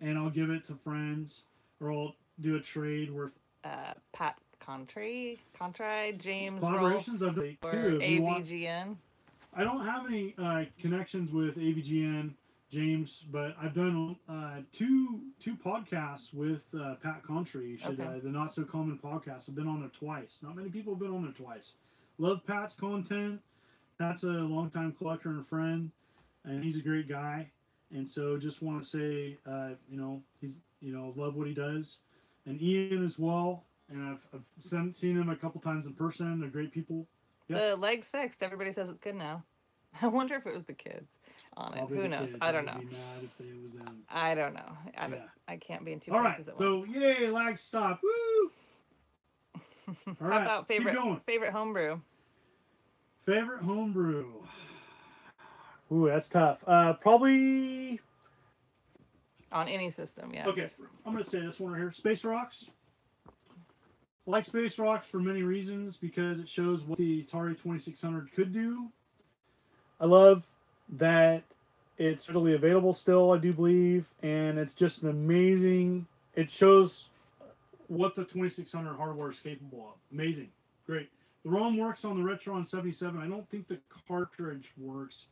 Speaker 1: and I'll give it to friends, or I'll do a trade where
Speaker 2: Pat Contri, James
Speaker 1: collaborations
Speaker 2: Rolfe,
Speaker 1: I've done
Speaker 2: or
Speaker 1: too.
Speaker 2: AVGN.
Speaker 1: I don't have any connections with AVGN, James, but I've done two podcasts with Pat Contri. The Not So Common podcast. I've been on there twice. Not many people have been on there twice. Love Pat's content. Pat's a longtime collector and a friend, and he's a great guy. And so just want to say, he's, love what he does. And Ian as well. And I've seen them a couple times in person. They're great people. Yep.
Speaker 2: The leg's fixed. Everybody says it's good now. I wonder if it was the kids on it. Who knows? I don't know.
Speaker 1: Be mad if it was them.
Speaker 2: I don't know. I can't be in two
Speaker 1: All
Speaker 2: places
Speaker 1: right.
Speaker 2: at once.
Speaker 1: So yay, lag stop. Woo! All right.
Speaker 2: How about favorite homebrew?
Speaker 1: Favorite homebrew. Ooh, that's tough. Probably
Speaker 2: on any system, yeah.
Speaker 1: Okay, I'm gonna say this one right here. Space Rocks. I like Space Rocks for many reasons, because it shows what the Atari 2600 could do. I love that it's readily available still, I do believe, and it's just an amazing. It shows what the 2600 hardware is capable of. Amazing, great. The ROM works on the Retron 77. I don't think the cartridge works,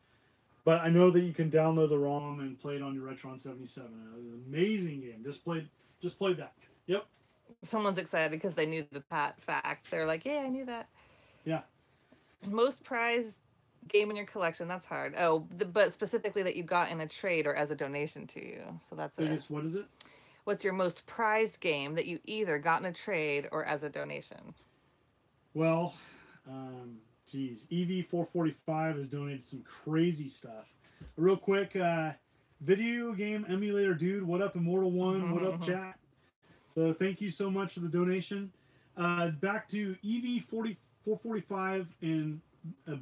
Speaker 1: but I know that you can download the ROM and play it on your Retron 77. An amazing game. Just played that. Yep.
Speaker 2: Someone's excited because they knew the Pat fact. They're like, yeah, I knew that.
Speaker 1: Yeah.
Speaker 2: Most prized game in your collection. That's hard. Oh, but specifically that you got in a trade or as a donation to you. So that's it.
Speaker 1: What is it?
Speaker 2: What's your most prized game that you either got in a trade or as a donation?
Speaker 1: Well, EV445 has donated some crazy stuff. Real quick, video game emulator dude, what up, Immortal One? What up, chat? So thank you so much for the donation. Back to EV445 and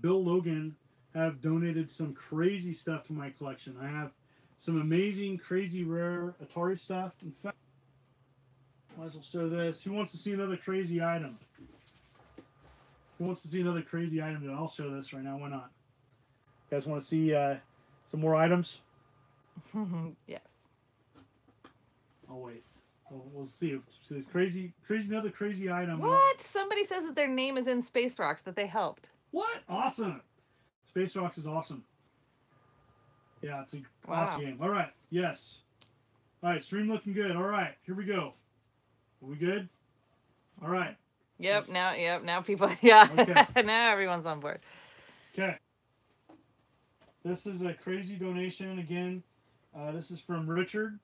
Speaker 1: Bill Logan have donated some crazy stuff to my collection. I have some amazing, crazy, rare Atari stuff. In fact, might as well show this. Who wants to see another crazy item? Who wants to see another crazy item? Then I'll show this right now. Why not? You guys want to see some more items?
Speaker 2: Yes.
Speaker 1: I'll wait. We'll see. Another crazy item.
Speaker 2: What? Somebody says that their name is in Space Rocks, that they helped.
Speaker 1: What? Awesome. Space Rocks is awesome. Yeah, it's an awesome game. All right. Yes. All right. Stream looking good. All right. Here we go. Are we good? All right.
Speaker 2: Yep. Now people. Yeah.
Speaker 1: Okay.
Speaker 2: Now everyone's on board.
Speaker 1: Okay. This is a crazy donation again. This is from Richard.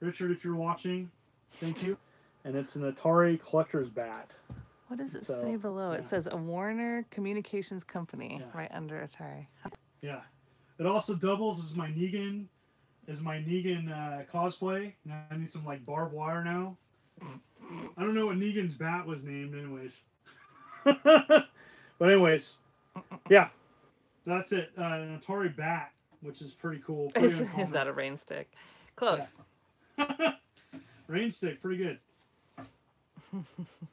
Speaker 1: Richard, if you're watching, thank you. And it's an Atari collector's bat.
Speaker 2: What does it say below? It says a Warner Communications Company right under Atari.
Speaker 1: Yeah. It also doubles as my Negan cosplay. Now I need some like barbed wire now. I don't know what Negan's bat was named anyways. But anyways, yeah. That's it. An Atari bat, which is pretty cool.
Speaker 2: Is that a rain stick? Close.
Speaker 1: Yeah. Rain stick, pretty good.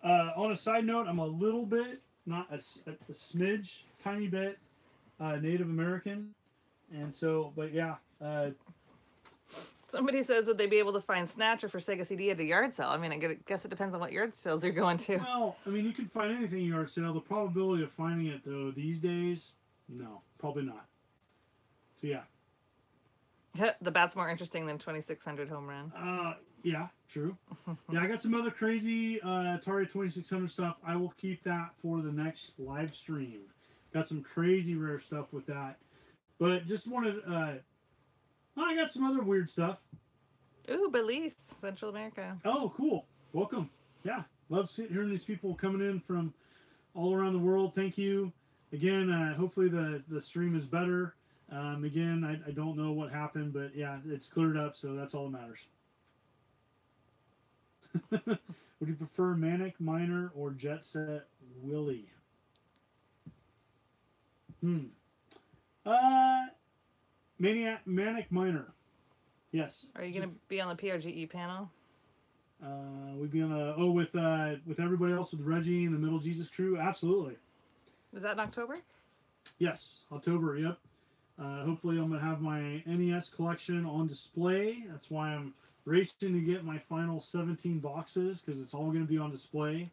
Speaker 1: On a side note, I'm a little bit, not a smidge, tiny bit Native American. And so, but yeah.
Speaker 2: Somebody says, would they be able to find Snatcher for Sega CD at a yard sale? I mean, I guess it depends on what yard sales you're going to.
Speaker 1: Well, I mean, you can find anything in yard sale. The probability of finding it, though, these days, no, probably not. So, yeah.
Speaker 2: The bat's more interesting than 2600 home run.
Speaker 1: Yeah, true. Yeah, I got some other crazy Atari 2600 stuff. I will keep that for the next live stream. Got some crazy rare stuff with that. But just wanted... I got some other weird stuff.
Speaker 2: Ooh, Belize, Central America.
Speaker 1: Oh, cool. Welcome. Yeah, love hearing these people coming in from all around the world. Thank you. Again, hopefully the stream is better. Again, I don't know what happened, but yeah, it's cleared up, so that's all that matters. Would you prefer Manic Miner or Jet Set Willie? Manic Miner. Yes.
Speaker 2: Are you going to be on the PRGE panel?
Speaker 1: We'd be on the with everybody else, with Reggie and the Middle Jesus crew. Absolutely.
Speaker 2: Is that in October?
Speaker 1: Yes, October. Yep. Hopefully, I'm gonna have my NES collection on display. That's why I'm racing to get my final 17 boxes, because it's all gonna be on display.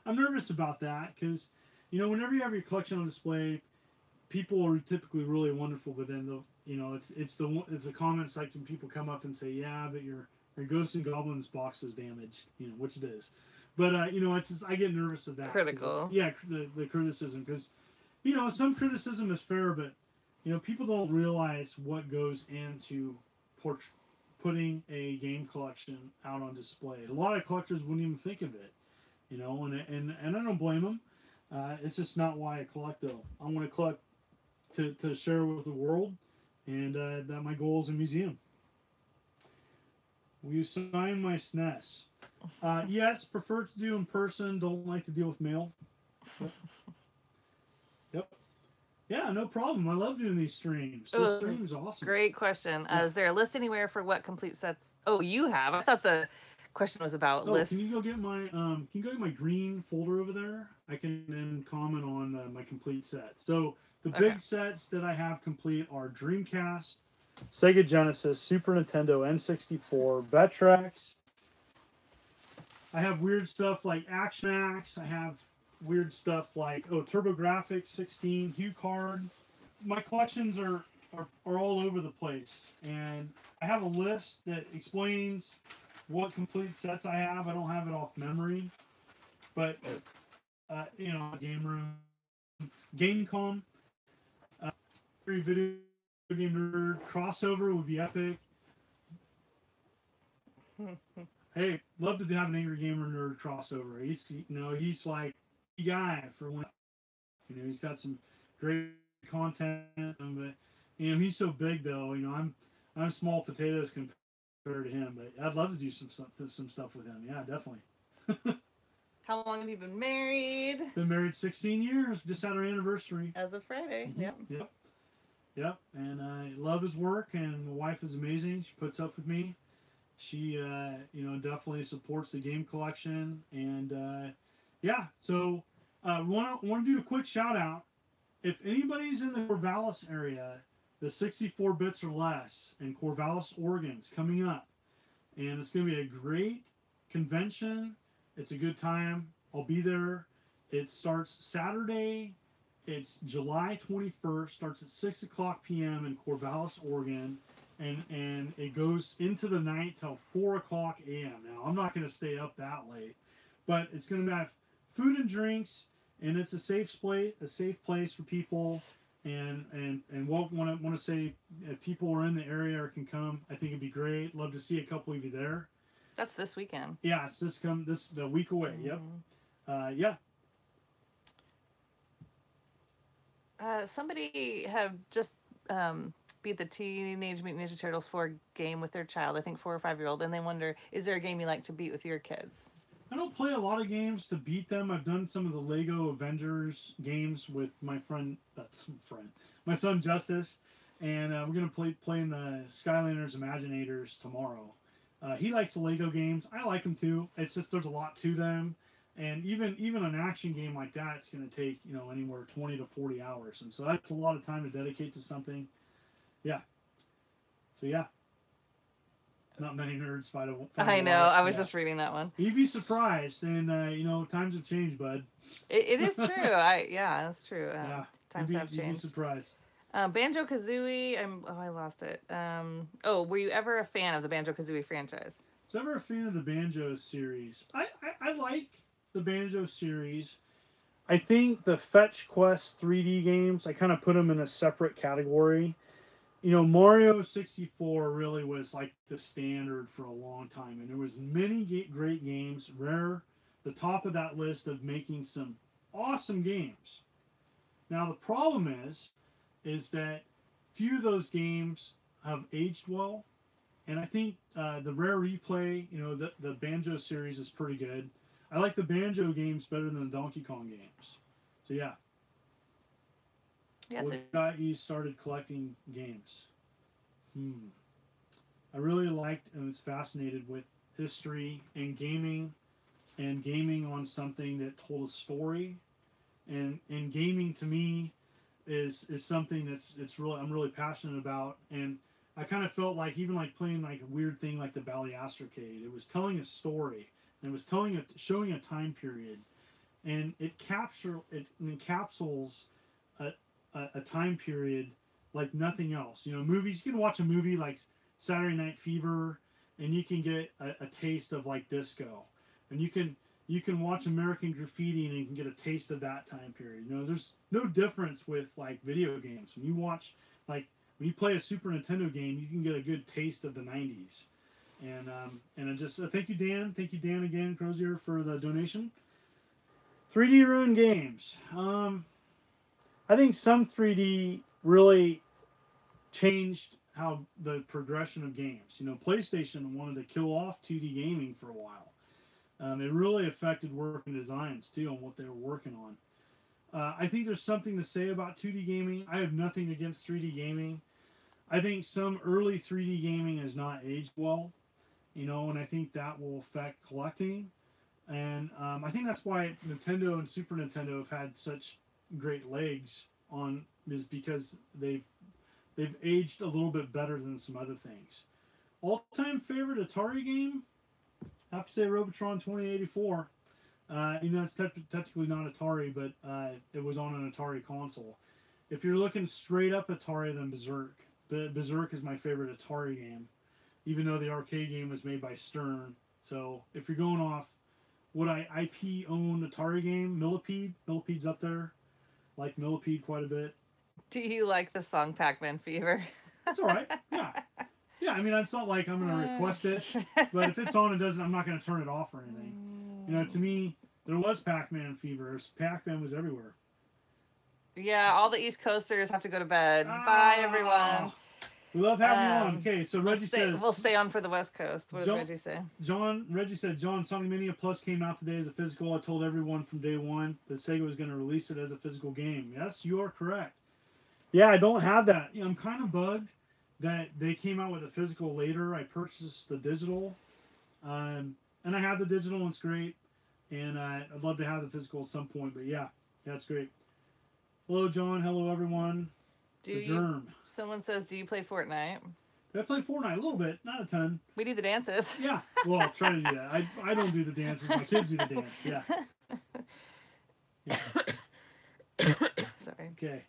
Speaker 1: I'm nervous about that because, you know, whenever you have your collection on display, people are typically really wonderful. But then it's the comment section. People come up and say, "Yeah, but your Ghosts and Goblins box is damaged," which it is. But it's just, I get nervous of that.
Speaker 2: Critical.
Speaker 1: Yeah, the criticism, because some criticism is fair, but people don't realize what goes into putting a game collection out on display. A lot of collectors wouldn't even think of it, and I don't blame them. It's just not why I collect, though. I want to collect to share with the world, and that my goal is a museum. Will you sign my SNES? Yes, prefer to do in person. Don't like to deal with mail. Yep. Yeah, no problem. I love doing these streams. This stream is awesome.
Speaker 2: Great question. Yeah. Is there a list anywhere for what complete sets? Oh, you have. I thought the question was about lists.
Speaker 1: Can you go get my green folder over there? I can then comment on my complete set. So the big sets that I have complete are Dreamcast, Sega Genesis, Super Nintendo, N64, Vectrex. I have weird stuff like Action Axe. I have weird stuff like TurboGrafx 16, Hue Card. My collections are all over the place, and I have a list that explains what complete sets I have. I don't have it off memory, but Game Room, Gamecom, video game nerd crossover would be epic. Hey, love to have an Angry Gamer Nerd crossover. He's like the guy for when he's got some great content, but he's so big though. I'm small potatoes compared to him, but I'd love to do some stuff with him. Yeah, definitely.
Speaker 2: How long have you been married?
Speaker 1: Been married 16 years. Just had our anniversary.
Speaker 2: As of Friday.
Speaker 1: Mm-hmm. Yep. And I love his work, and my wife is amazing. She puts up with me. She, definitely supports the game collection, and So, want to do a quick shout out. If anybody's in the Corvallis area, the 64 bits or less in Corvallis, Oregon's coming up, and it's going to be a great convention. It's a good time. I'll be there. It starts Saturday. It's July 21st. Starts at 6:00 p.m. in Corvallis, Oregon. And it goes into the night till 4:00 a.m. Now, I'm not going to stay up that late, but it's going to have food and drinks, and it's a safe place for people. And want to say, if people are in the area or can come, I think it'd be great. Love to see a couple of you there.
Speaker 2: That's this weekend.
Speaker 1: Yeah, it's the week away. Yep.
Speaker 2: Somebody have just beat the Teenage Mutant Ninja Turtles 4 game with their child, I think 4 or 5-year-old, and they wonder, is there a game you like to beat with your kids?
Speaker 1: I don't play a lot of games to beat them. I've done some of the Lego Avengers games with my my son Justice, and we're gonna play in the Skylanders Imaginators tomorrow. He likes the Lego games. I like them too. It's just there's a lot to them, and even an action game like that, it's gonna take anywhere 20 to 40 hours, and so that's a lot of time to dedicate to something. Yeah. So yeah. Not many nerds fight a
Speaker 2: I know. I was just reading that one.
Speaker 1: You'd be surprised, and times have changed, bud.
Speaker 2: It is true. That's true. Times have changed.
Speaker 1: You'd be surprised.
Speaker 2: Banjo-Kazooie. I lost it. Were you ever a fan of the Banjo-Kazooie franchise?
Speaker 1: Was ever a fan of the Banjo series? I like the Banjo series. I think the Fetch Quest 3D games, I kind of put them in a separate category. Mario 64 really was like the standard for a long time, and there was many great games. Rare, the top of that list of making some awesome games. Now the problem is that few of those games have aged well, and I think the Rare Replay, the Banjo series is pretty good. I like the Banjo games better than the Donkey Kong games. So yeah.
Speaker 2: Yeah,
Speaker 1: what got you started collecting games? I really liked and was fascinated with history and gaming on something that told a story. And gaming to me is something I'm really passionate about. And I kind of felt like even like playing like a weird thing like the Ballyasarcade, it was telling a story. And it was showing a time period. And it encapsulates a time period like nothing else. Movies, you can watch a movie like Saturday Night Fever and you can get a taste of like disco, and you can watch American Graffiti and you can get a taste of that time period. There's no difference with like video games. When you play a Super Nintendo game, you can get a good taste of the 90s. And I just thank you Dan again, Crozier, for the donation. 3D Ruin games. I think some 3D really changed how the progression of games. PlayStation wanted to kill off 2D gaming for a while. It really affected work and designs too on what they were working on. I think there's something to say about 2D gaming. I have nothing against 3D gaming. I think some early 3D gaming has not aged well, and I think that will affect collecting. And I think that's why Nintendo and Super Nintendo have had such great legs on, is because they've aged a little bit better than some other things. All-time favorite Atari game? I have to say Robotron 2084. It's technically not Atari, but it was on an Atari console. If you're looking straight up Atari, then Berserk. Berserk is my favorite Atari game, even though the arcade game was made by Stern. So if you're going off what I IP-owned Atari game, Millipede's up there. Like Millipede quite a bit.
Speaker 2: Do you like the song Pac-Man Fever?
Speaker 1: That's all right. Yeah. Yeah, it's not like I'm going to request it, but if it's on, I'm not going to turn it off or anything. To me, there was Pac-Man Fever. Pac-Man was everywhere.
Speaker 2: Yeah, all the East Coasters have to go to bed. Bye, everyone.
Speaker 1: We love having you on. Okay, so Reggie says...
Speaker 2: We'll stay on for the West Coast. What does Reggie say?
Speaker 1: Reggie said, Sonic Mania Plus came out today as a physical. I told everyone from day one that Sega was going to release it as a physical game. Yes, you are correct. Yeah, I don't have that. I'm kind of bugged that they came out with a physical later. I purchased the digital. And I have the digital, and it's great. And I'd love to have the physical at some point. But yeah, that's great. Hello, John. Hello, everyone.
Speaker 2: Someone says, do you play Fortnite?
Speaker 1: I play Fortnite a little bit, not a ton.
Speaker 2: We do the dances.
Speaker 1: Yeah, well, I'll try to do that. I don't do the dances. My kids do the dance. Yeah.
Speaker 2: Sorry.
Speaker 1: Okay.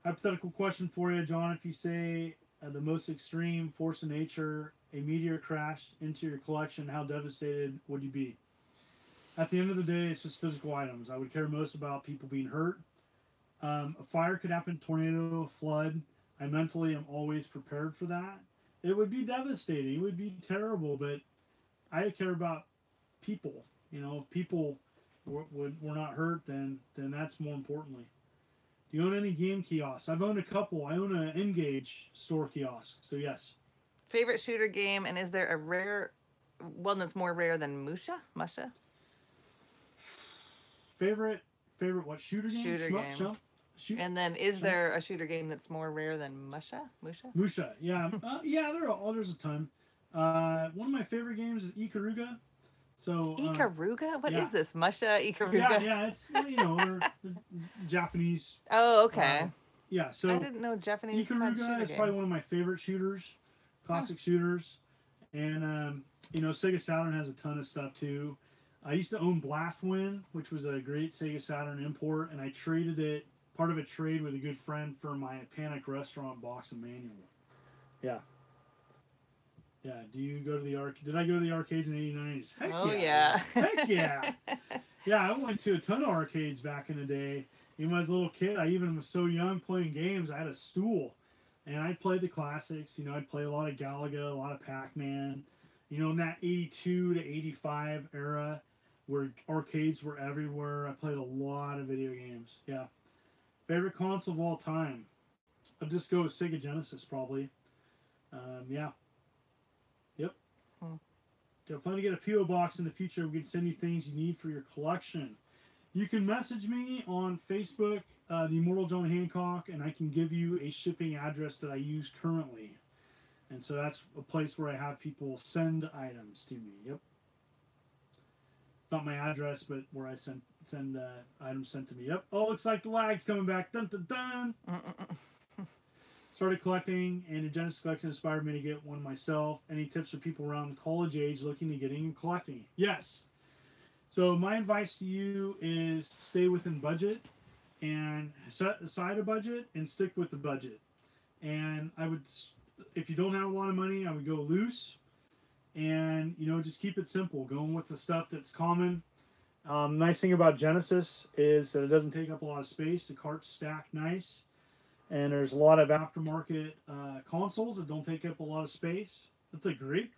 Speaker 1: Hypothetical question for you, John. If you say the most extreme force of nature, a meteor crashed into your collection, how devastated would you be? At the end of the day, it's just physical items. I would care most about people being hurt. A fire could happen, tornado, a flood. I mentally am always prepared for that. It would be devastating. It would be terrible, but I care about people. If people were not hurt, then that's more importantly. Do you own any game kiosks? I've owned a couple. I own an N-Gage store kiosk. So yes.
Speaker 2: Favorite shooter game, and is there a rare one that's more rare than Musha?
Speaker 1: Favorite what shooter game?
Speaker 2: Shooter game.
Speaker 1: Shoot.
Speaker 2: And then is there a shooter game that's more rare than Musha?
Speaker 1: Musha, yeah. Yeah, there's a ton. One of my favorite games is Ikaruga. So
Speaker 2: Ikaruga? What is this? Musha, Ikaruga?
Speaker 1: Yeah, it's they're Japanese.
Speaker 2: Oh, okay.
Speaker 1: Yeah, so
Speaker 2: I didn't know Japanese
Speaker 1: Ikaruga is probably one of my favorite shooters, classic shooters. And Sega Saturn has a ton of stuff too. I used to own Blastwind, which was a great Sega Saturn import, and I traded it, part of a trade with a good friend for my Panic Restaurant box and manual. Yeah. Yeah, do you go to the arcade? Did I go to the arcades in the 80s, 90s? Heck yeah. Heck yeah. Yeah, I went to a ton of arcades back in the day. Even when I was a little kid, I even was so young playing games, I had a stool. And I'd play the classics. I'd play a lot of Galaga, a lot of Pac-Man. In that 82 to 85 era where arcades were everywhere, I played a lot of video games. Yeah. Favorite console of all time? I'll just go with Sega Genesis, probably. Yeah. Yep. I plan to get a P.O. box in the future. We can send you things you need for your collection. You can message me on Facebook, The Immortal John Hancock, and I can give you a shipping address that I use currently. And so that's a place where I have people send items to me. Yep. Not my address, but where I send items sent to me. Yep. Oh, looks like the lag's coming back. Dun dun dun. Started collecting, and the Genesis collection inspired me to get one myself. Any tips for people around college age looking to getting and collecting? Yes. So my advice to you is stay within budget and set aside a budget and stick with the budget. And I would, if you don't have a lot of money, I would go loose and, just keep it simple. Going with the stuff that's common. Nice thing about Genesis is that it doesn't take up a lot of space. The carts stack nice. And there's a lot of aftermarket consoles that don't take up a lot of space. It's a great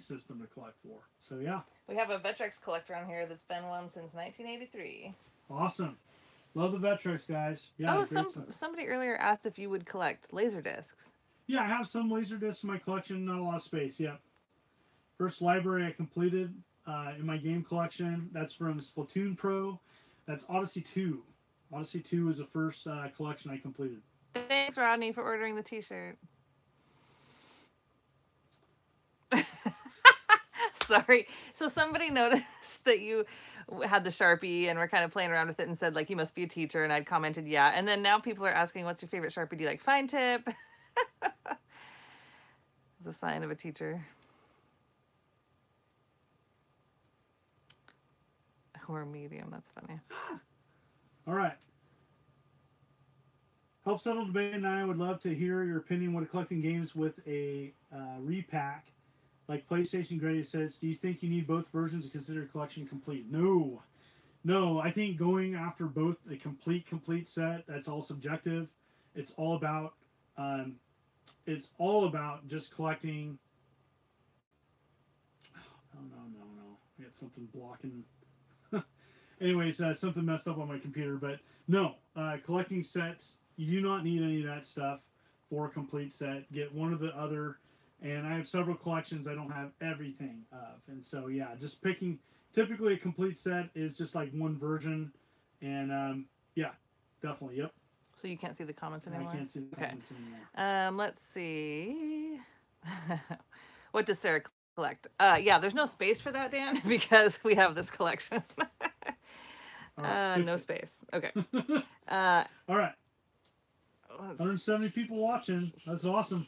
Speaker 1: system to collect for. So, yeah.
Speaker 2: We have a Vectrex collector on here that's been one since 1983.
Speaker 1: Awesome. Love the Vectrex, guys. Yeah,
Speaker 2: somebody earlier asked if you would collect Laserdiscs.
Speaker 1: Yeah, I have some Laserdiscs in my collection. Not a lot of space, yeah. First library I completed in my game collection. That's from Splatoon Pro. That's Odyssey 2. Odyssey 2 is the first collection I completed.
Speaker 2: Thanks, Rodney, for ordering the t-shirt. Sorry. So somebody noticed that you had the Sharpie and were kind of playing around with it and said, you must be a teacher. And I'd commented, yeah. And then now people are asking, what's your favorite Sharpie? Do you like fine tip? It's a sign of a teacher. Or medium. That's funny.
Speaker 1: All right. Help settle debate, and I would love to hear your opinion when collecting games with a repack, like PlayStation Greatest Hits. Do you think you need both versions to consider collection complete? No. I think going after both a complete set, that's all subjective. It's all about just collecting. No. I got something blocking. Anyways, something messed up on my computer, but no, collecting sets, you do not need any of that stuff for a complete set. Get one or the other, and I have several collections I don't have everything of, and so yeah, just picking, typically a complete set is just like one version, and yeah, definitely, yep.
Speaker 2: So you can't see the comments anymore?
Speaker 1: I can't see the comments anymore.
Speaker 2: Let's see. What does Sarah collect? Yeah, there's no space for that, Dan, because we have this collection. No space. Okay.
Speaker 1: All right. 170 people watching. That's awesome.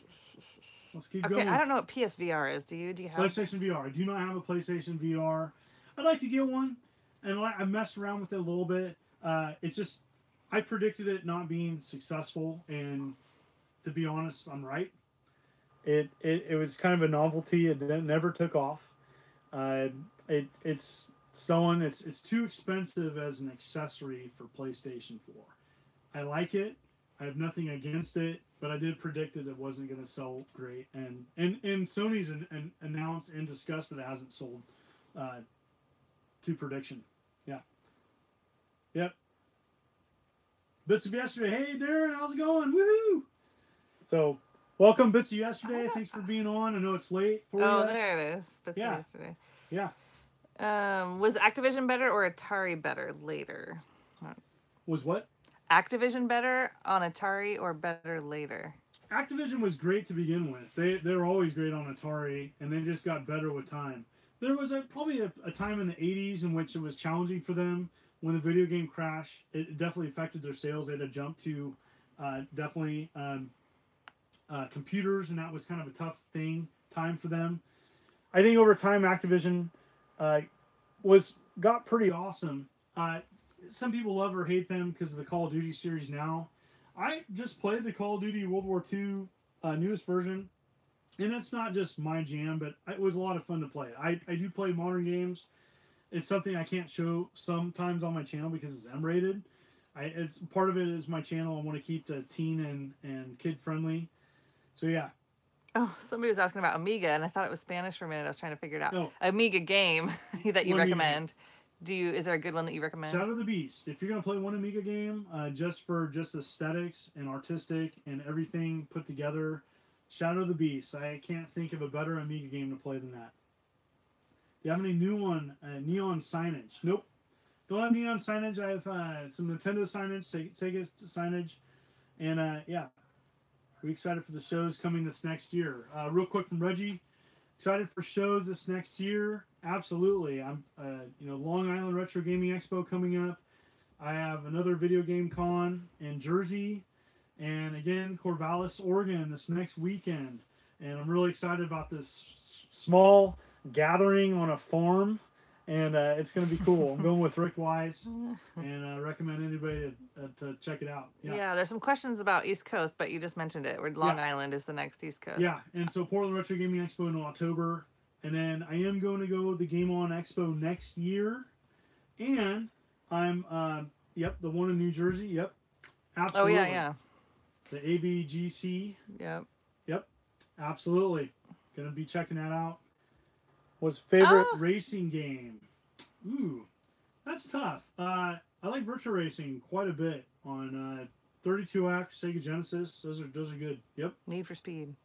Speaker 1: Let's keep going.
Speaker 2: Okay, I don't know what PSVR is. Do you have
Speaker 1: PlayStation VR? I do not have a PlayStation VR. I'd like to get one, and I messed around with it a little bit. It's just I predicted it not being successful, and to be honest, I'm right. It was kind of a novelty. It never took off. It's too expensive as an accessory for PlayStation 4. I like it. I have nothing against it, but I did predict that it wasn't going to sell great. And Sony's announced and discussed that it hasn't sold to prediction. Yeah. Yep. Bits of Yesterday. Hey, Darren, how's it going? Woohoo! So, welcome, Bits of Yesterday. Thanks for being on. I know it's late for you.
Speaker 2: Oh, there it is. Bits of Yesterday.
Speaker 1: Yeah.
Speaker 2: Was Activision better or Atari better later?
Speaker 1: Was what?
Speaker 2: Activision better on Atari or better later?
Speaker 1: Activision was great to begin with. They were always great on Atari, and they just got better with time. There was probably a time in the 80s in which it was challenging for them. When the video game crashed, it definitely affected their sales. They had to jump to computers, and that was kind of a tough time for them. I think over time, Activision got pretty awesome. Some people love or hate them because of the Call of Duty series now. I just played the Call of Duty World War II newest version, and it's not just my jam, but it was a lot of fun to play. I do play modern games. It's something I can't show sometimes on my channel because it's M-rated. It's part of it is my channel. I want to keep the teen and kid friendly. So yeah.
Speaker 2: Oh, somebody was asking about Amiga, and I thought it was Spanish for a minute. I was trying to figure it out. Oh. Amiga game that you recommend. Is there a good one that you recommend?
Speaker 1: Shadow of the Beast. If you're gonna play one Amiga game, just aesthetics and artistic and everything put together, Shadow of the Beast. I can't think of a better Amiga game to play than that. Do you have any new one? Neon signage? Nope. Don't have neon signage. I have some Nintendo signage, Sega signage, and yeah. We're excited for the shows coming this next year. Real quick from Reggie. Excited for shows this next year? Absolutely. I'm, Long Island Retro Gaming Expo coming up. I have another video game con in Jersey, and again Corvallis, Oregon this next weekend. And I'm really excited about this small gathering on a farm, and it's going to be cool. I'm going with Rick Wise, and I recommend anybody to check it out.
Speaker 2: Yeah, there's some questions about East Coast, but you just mentioned it. Where Long Island is the next East Coast.
Speaker 1: Yeah, and so Portland Retro Gaming Expo in October, and then I am going to go to the Game On Expo next year, and I'm the one in New Jersey. Yep, absolutely.
Speaker 2: Oh yeah.
Speaker 1: The AVGC. Yep, absolutely. Gonna be checking that out. What's favorite racing game? Ooh, that's tough. I like Virtua Racing quite a bit on 32X, Sega Genesis. Those are good. Yep.
Speaker 2: Need for Speed.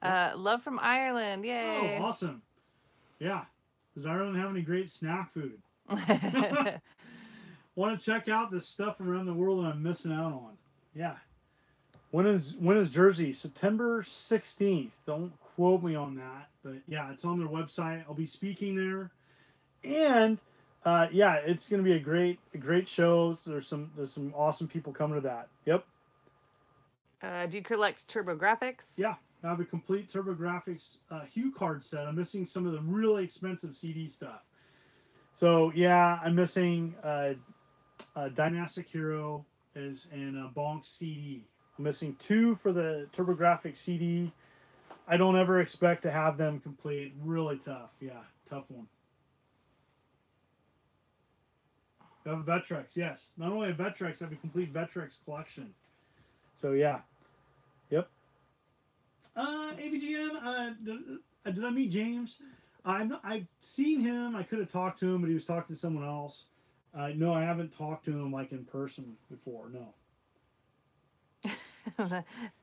Speaker 2: Yep. Love from Ireland. Yay.
Speaker 1: Oh, awesome. Yeah. Does Ireland have any great snack food? Want to check out the stuff around the world that I'm missing out on? Yeah. When is Jersey? September 16th. Don't quote me on that, but yeah, it's on their website. I'll be speaking there, and it's going to be a great show. There's some awesome people coming to that. Yep.
Speaker 2: Do you collect TurboGrafx?
Speaker 1: Yeah, I have a complete TurboGrafx Hue card set. I'm missing some of the really expensive CD stuff. So yeah, I'm missing Dynastic Hero and a Bonk CD. I'm missing 2 for the TurboGrafx CD. I don't ever expect to have them complete. Really tough. Yeah, tough one. I have a Vectrex, yes. Not only a Vectrex, I have a complete Vectrex collection. So yeah. Yep. AVGN, did I meet James? I've seen him. I could have talked to him, but he was talking to someone else. No, I haven't talked to him like in person before, no.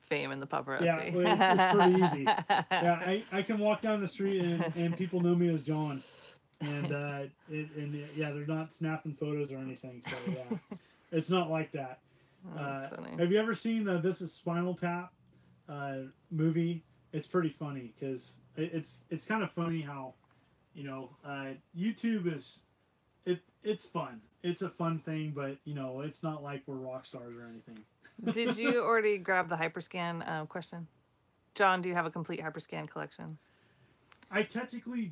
Speaker 2: Fame in the paparazzi.
Speaker 1: Yeah, well, it's pretty easy. Yeah, I can walk down the street and people know me as John, and they're not snapping photos or anything. So yeah, it's not like that.
Speaker 2: Oh, that's funny.
Speaker 1: Have you ever seen the This Is Spinal Tap movie? It's pretty funny because it's kind of funny how YouTube is it's fun. It's a fun thing, but it's not like we're rock stars or anything.
Speaker 2: Did you already grab the Hyperscan question? John, do you have a complete Hyperscan collection?
Speaker 1: I technically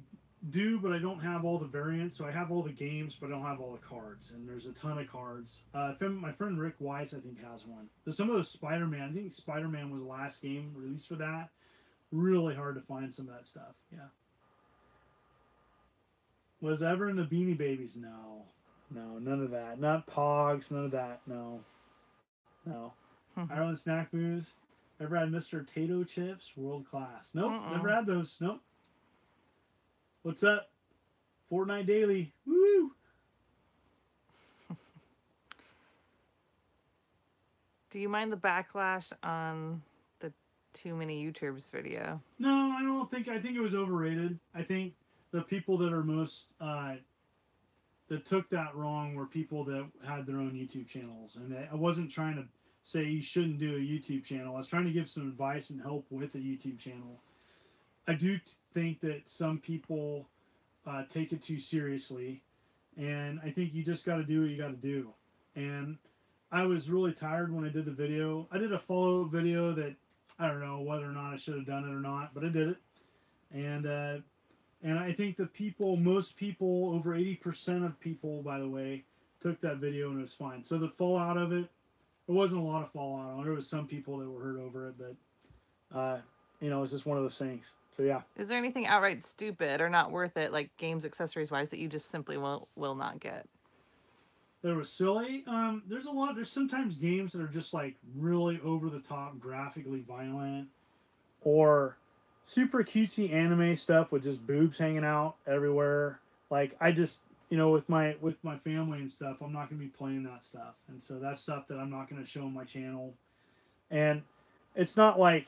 Speaker 1: do, but I don't have all the variants. So I have all the games, but I don't have all the cards. And there's a ton of cards. My friend Rick Weiss, I think, has one. There's some of those Spider-Man. I think Spider-Man was the last game released for that. Really hard to find some of that stuff. Yeah. Was ever in the Beanie Babies? No, none of that. Not Pogs, none of that. No. Ireland Snack Foods. Ever had Mr. Tato chips? World class. Nope, never had those. Nope. What's up? Fortnite Daily. Woo!
Speaker 2: Do you mind the backlash on the Too Many YouTubers video?
Speaker 1: No, I don't think. I think it was overrated. I think the people that are most that took that wrong were people that had their own YouTube channels, and I wasn't trying to say you shouldn't do a YouTube channel. I was trying to give some advice and help with a YouTube channel. I do think that some people take it too seriously, and I think you just got to do what you got to do. And I was really tired when I did the video. I did a follow-up video that I don't know whether or not I should have done it or not, but I did it. And I think the people, most people, over 80% of people, by the way, took that video and it was fine. So the fallout of it, there wasn't a lot of fallout on it. There was some people that were hurt over it, but you know, it's just one of those things. So yeah.
Speaker 2: Is there anything outright stupid or not worth it, like games accessories wise, that you just simply will not get?
Speaker 1: That was silly. There's a lot. There's sometimes games that are just like really over the top, graphically violent, or super cutesy anime stuff with just boobs hanging out everywhere. Like I just, you know, with my family and stuff, I'm not gonna be playing that stuff, and so that's stuff that I'm not gonna show on my channel. And it's not like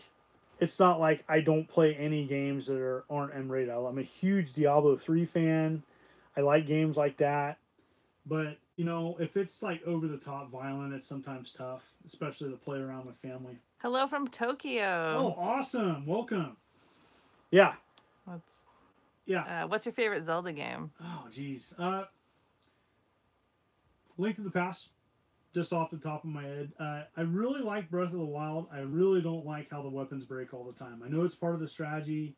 Speaker 1: I don't play any games that aren't M-rated. I'm a huge Diablo 3 fan. I like games like that. But, you know, if it's like over the top violent, it's sometimes tough, especially to play around with family.
Speaker 2: Hello from Tokyo.
Speaker 1: Oh, awesome. Welcome. Yeah.
Speaker 2: What's your favorite Zelda game?
Speaker 1: Oh, geez. Link to the Past. Just off the top of my head. I really like Breath of the Wild. I really don't like how the weapons break all the time. I know it's part of the strategy.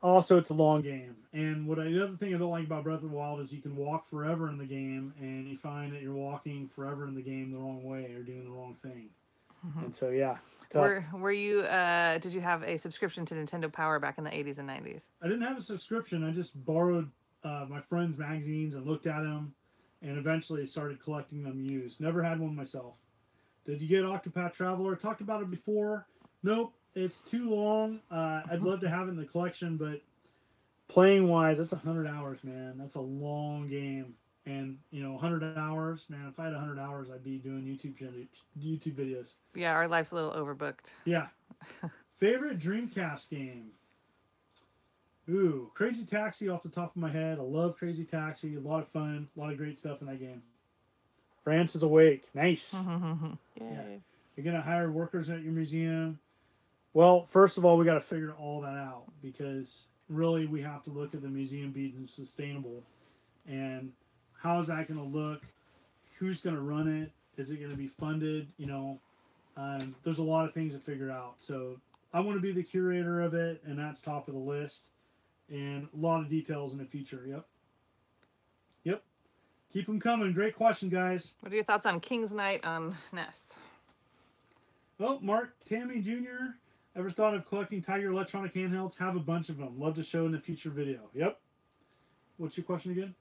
Speaker 1: Also, it's a long game. And the other thing I don't like about Breath of the Wild is you can walk forever in the game, and you find that you're walking forever in the game the wrong way or doing the wrong thing. Mm-hmm. And so, yeah.
Speaker 2: Were you? Did you have a subscription to Nintendo Power back in the 80s and 90s?
Speaker 1: I didn't have a subscription. I just borrowed my friends' magazines and looked at them, and eventually started collecting them used. Never had one myself. Did you get Octopath Traveler? Talked about it before. Nope. It's too long. I'd love to have it in the collection, but playing wise, that's 100 hours, man. That's a long game. And, you know, 100 hours, man, if I had 100 hours, I'd be doing YouTube videos.
Speaker 2: Yeah, our life's a little overbooked.
Speaker 1: Yeah. Favorite Dreamcast game? Ooh, Crazy Taxi off the top of my head. I love Crazy Taxi. A lot of fun. A lot of great stuff in that game. France is awake. Nice.
Speaker 2: Yay.
Speaker 1: Yeah. You're going to hire workers at your museum. Well, first of all, we got to figure all that out, because really we have to look at the museum being sustainable, and how is that going to look? Who's going to run it? Is it going to be funded? You know, there's a lot of things to figure out. So I want to be the curator of it, and that's top of the list. And a lot of details in the future. Yep. Keep them coming. Great question, guys.
Speaker 2: What are your thoughts on King's Knight on NES?
Speaker 1: Oh, Mark Tammy Jr. Ever thought of collecting Tiger electronic handhelds? Have a bunch of them. Love to show in a future video. Yep. What's your question again?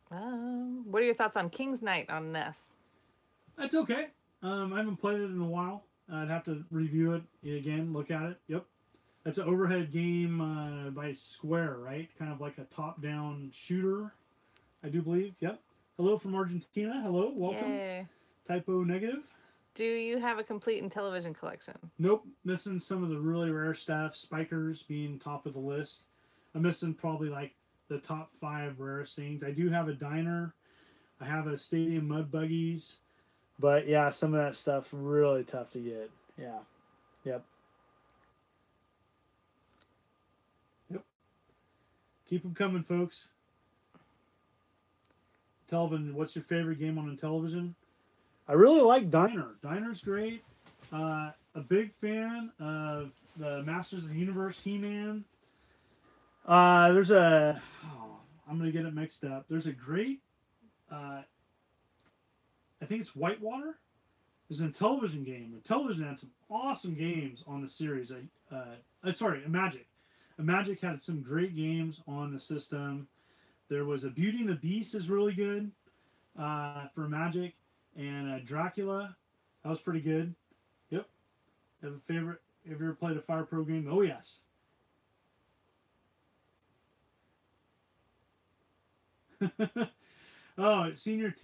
Speaker 2: What are your thoughts on King's Knight on NES?
Speaker 1: That's okay. I haven't played it in a while. I'd have to review it again, look at it. Yep. That's an overhead game by Square, right? Kind of like a top-down shooter, I do believe. Yep. Hello from Argentina. Hello. Welcome.
Speaker 2: Yay.
Speaker 1: Typo negative.
Speaker 2: Do you have a complete Intellivision collection?
Speaker 1: Nope. Missing some of the really rare stuff. Spikers being top of the list. I'm missing probably like the top 5 rarest things. I do have a diner. I have a stadium mud buggies. But yeah, some of that stuff's really tough to get. Yeah. Yep. Keep them coming, folks. Telvin, what's your favorite game on Intellivision? I really like Diner. Diner's great. A big fan of the Masters of the Universe He-Man. There's a... Oh, I'm going to get it mixed up. There's a great... I think it's Whitewater. There's an Intellivision game. Intellivision had some awesome games on the series. Sorry, Magic. Magic had some great games on the system. There was a Beauty and the Beast is really good for Magic. And Dracula, that was pretty good. Yep. Have a favorite? Have you ever played a Fire Pro game? Oh, yes. Oh, Senior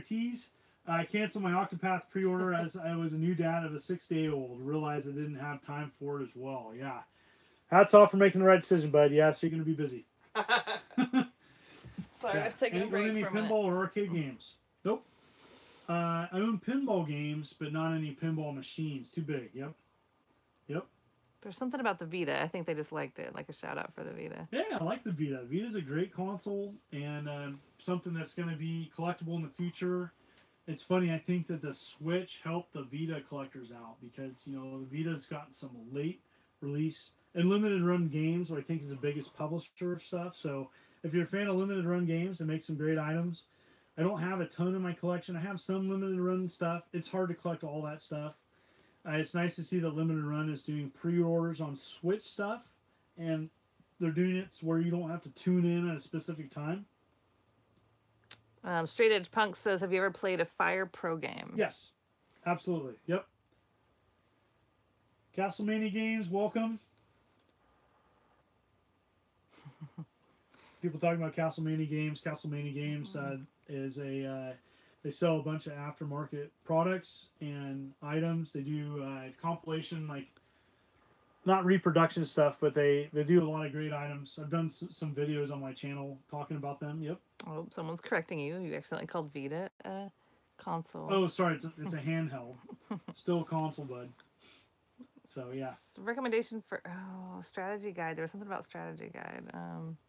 Speaker 1: Tees. I canceled my Octopath pre-order as I was a new dad of a 6-day-old. Realized I didn't have time for it as well. Yeah. Hats off for making the right decision, bud. Yeah, so you're going to be busy.
Speaker 2: Sorry, I was taking a break
Speaker 1: any
Speaker 2: for a minute.
Speaker 1: pinball or arcade games? Nope. I own pinball games, but not any pinball machines. Too big. Yep. Yep.
Speaker 2: There's something about the Vita. I think they just liked it. Like a shout out for the Vita.
Speaker 1: Yeah, I like the Vita. Vita's a great console and something that's going to be collectible in the future. It's funny. I think that the Switch helped the Vita collectors out because, you know, the Vita's gotten some late release and limited run games, what I think is the biggest publisher of stuff. So if you're a fan of limited run games, they make some great items. I don't have a ton in my collection. I have some limited run stuff. It's hard to collect all that stuff. It's nice to see that Limited Run is doing pre-orders on Switch stuff, and they're doing it where you don't have to tune in at a specific time.
Speaker 2: Straight Edge Punk says, have you ever played a Fire Pro game?
Speaker 1: Yes, absolutely. Yep. Castlemania games, welcome. People talking about Castlemania games. Castlemania games is a... they sell a bunch of aftermarket products and items. They do compilation, like not reproduction stuff, but they do a lot of great items. I've done some videos on my channel talking about them. Yep.
Speaker 2: Oh, someone's correcting you. You accidentally called Vita a console.
Speaker 1: Oh, sorry. It's a handheld. Still a console, bud. So, yeah.
Speaker 2: Recommendation for strategy guide. There was something about strategy guide.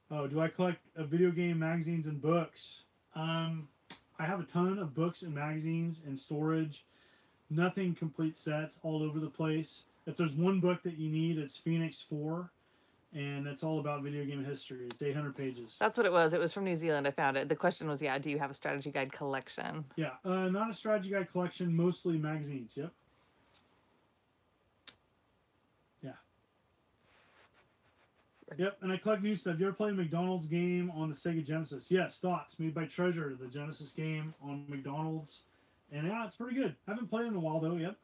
Speaker 1: Do I collect video game magazines and books? I have a ton of books and magazines in storage. Nothing complete sets all over the place. If there's one book that you need, it's Phoenix 4. And it's all about video game history. It's 800 pages.
Speaker 2: That's what it was. It was from New Zealand. I found it. The question was, do you have a strategy guide collection?
Speaker 1: Yeah. Not a strategy guide collection. Mostly magazines. Yep. Yeah. Yep, and I collect new stuff. You ever play a McDonald's game on the Sega Genesis? Yes, Thoughts, made by Treasure, the Genesis game on McDonald's. And yeah, it's pretty good. I haven't played it in a while, though, yep.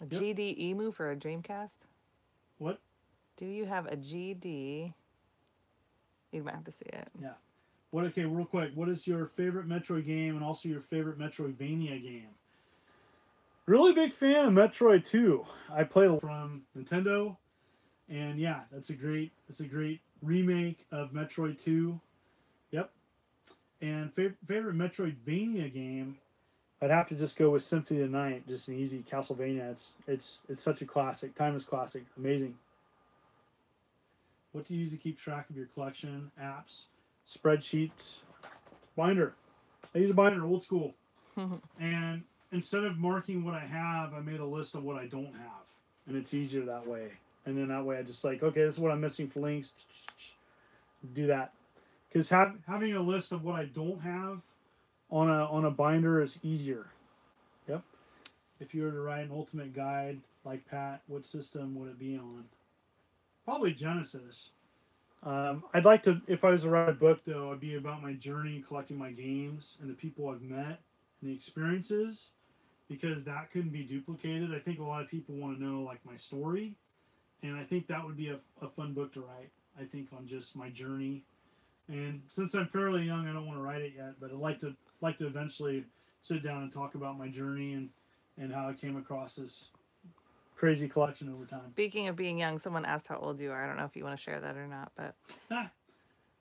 Speaker 2: A GD Emu for a Dreamcast?
Speaker 1: What?
Speaker 2: Do you have a GD? You might have to see it.
Speaker 1: Yeah. Okay, real quick. What is your favorite Metroid game and also your favorite Metroidvania game? Really big fan of Metroid 2. I played from Nintendo. And yeah, that's a great remake of Metroid 2. Yep. And favorite Metroidvania game, I'd have to just go with Symphony of the Night. Just an easy Castlevania. It's such a classic, timeless classic, amazing. What do you use to keep track of your collection? Apps, spreadsheets, binder. I use a binder, old school. And instead of marking what I have, I made a list of what I don't have, and it's easier that way. And then that way I just like, okay, this is what I'm missing for links. Do that. Because having a list of what I don't have on a binder is easier. Yep. If you were to write an ultimate guide like Pat, what system would it be on? Probably Genesis. I'd like to, if I was to write a book though, it'd be about my journey collecting my games and the people I've met and the experiences, because that couldn't be duplicated. I think a lot of people want to know like my story. And I think that would be a fun book to write, I think, on just my journey. And since I'm fairly young, I don't want to write it yet, but I'd like to eventually sit down and talk about my journey and how I came across this crazy collection over time.
Speaker 2: Speaking of being young, someone asked how old you are. I don't know if you want to share that or not, but...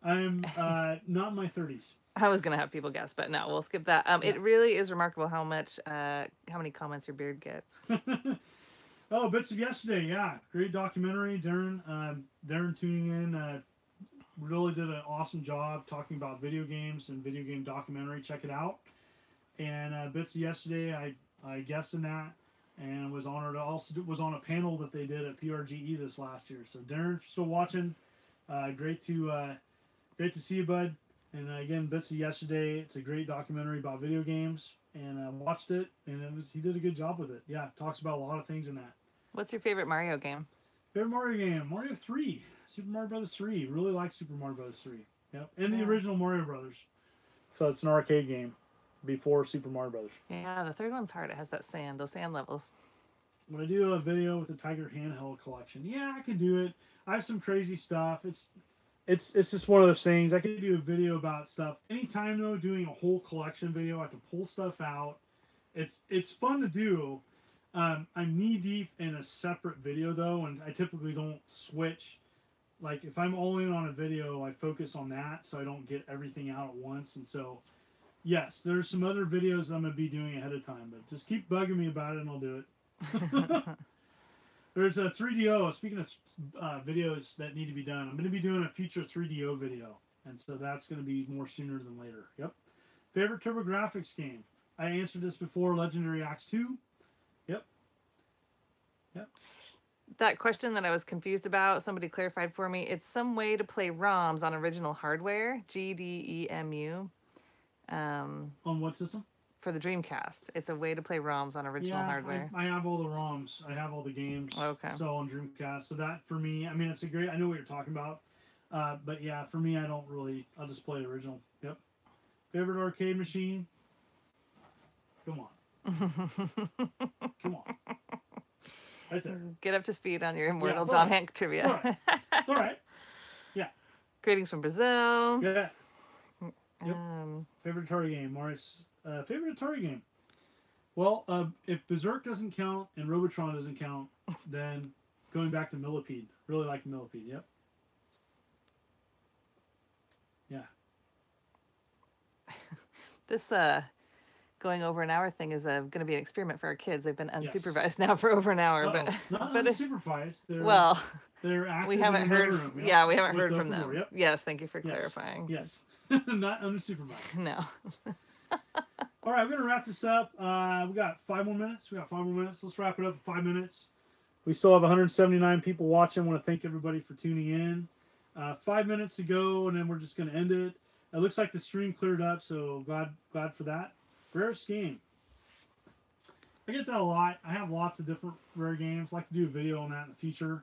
Speaker 1: I'm not in my 30s.
Speaker 2: I was going to have people guess, but no, we'll skip that. Yeah. It really is remarkable how many comments your beard gets.
Speaker 1: Oh, Bits of Yesterday, yeah. Great documentary. Darren tuning in really did an awesome job talking about video games and video game documentary. Check it out. And Bits of Yesterday, I guessed in that and was honored. Also was on a panel that they did at PRGE this last year. So Darren, if you're still watching, great to see you, bud. And again, Bits of Yesterday, it's a great documentary about video games. And I watched it, and he did a good job with it. Yeah, talks about a lot of things in that.
Speaker 2: What's your favorite Mario game?
Speaker 1: Favorite Mario game? Mario 3. Super Mario Brothers 3. Really like Super Mario Brothers 3. Yep. And the original Mario Brothers. So it's an arcade game before Super Mario Brothers.
Speaker 2: Yeah, the third one's hard. It has those sand levels.
Speaker 1: When I do a video with the Tiger handheld collection, yeah, I can do it. I have some crazy stuff. it's just one of those things. I could do a video about stuff anytime though. Doing a whole collection video, I have to pull stuff out. It's fun to do. I'm knee deep in a separate video though, and I typically don't switch. Like if I'm all in on a video, I focus on that so I don't get everything out at once. And so, yes, there's some other videos I'm gonna be doing ahead of time, but just keep bugging me about it and I'll do it. There's a 3DO. Speaking of videos that need to be done, I'm going to be doing a future 3DO video, and so that's going to be more sooner than later. Yep. Favorite TurboGrafx game? I answered this before. Legendary Axe 2. Yep. Yep.
Speaker 2: That question that I was confused about, somebody clarified for me. It's some way to play ROMs on original hardware. GDEMU.
Speaker 1: On what system?
Speaker 2: For the Dreamcast. It's a way to play ROMs on original hardware.
Speaker 1: I have all the ROMs. I have all the games.
Speaker 2: Okay.
Speaker 1: So on Dreamcast. So that for me, I mean, it's a great. I know what you're talking about. But yeah, for me, I don't really. I'll just play the original. Yep. Favorite arcade machine? Come on. Come on. Right there.
Speaker 2: Get up to speed on your Immortal John Hank trivia.
Speaker 1: It's all right. It's all right. Yeah.
Speaker 2: Greetings from Brazil.
Speaker 1: Yeah. Yep. Favorite Atari game, Morris. Favorite Atari game. Well, if Berserk doesn't count and Robotron doesn't count, then going back to Millipede. Really like Millipede. Yep. Yeah.
Speaker 2: This going over an hour thing is going to be an experiment for our kids. They've been unsupervised now for over an hour, but
Speaker 1: not
Speaker 2: but
Speaker 1: unsupervised.
Speaker 2: They're
Speaker 1: active.
Speaker 2: We haven't heard.
Speaker 1: Room,
Speaker 2: yeah, we haven't heard from them.
Speaker 1: Door, yep.
Speaker 2: Yes, thank you for clarifying.
Speaker 1: Yes, not unsupervised.
Speaker 2: No.
Speaker 1: All right, we're gonna wrap this up. We got 5 more minutes. Let's wrap it up in 5 minutes. We still have 179 people watching. I want to thank everybody for tuning in. 5 minutes to go, and then we're just gonna end it. It looks like the stream cleared up, so glad for that. Rarest game. I get that a lot. I have lots of different rare games. I'd like to do a video on that in the future.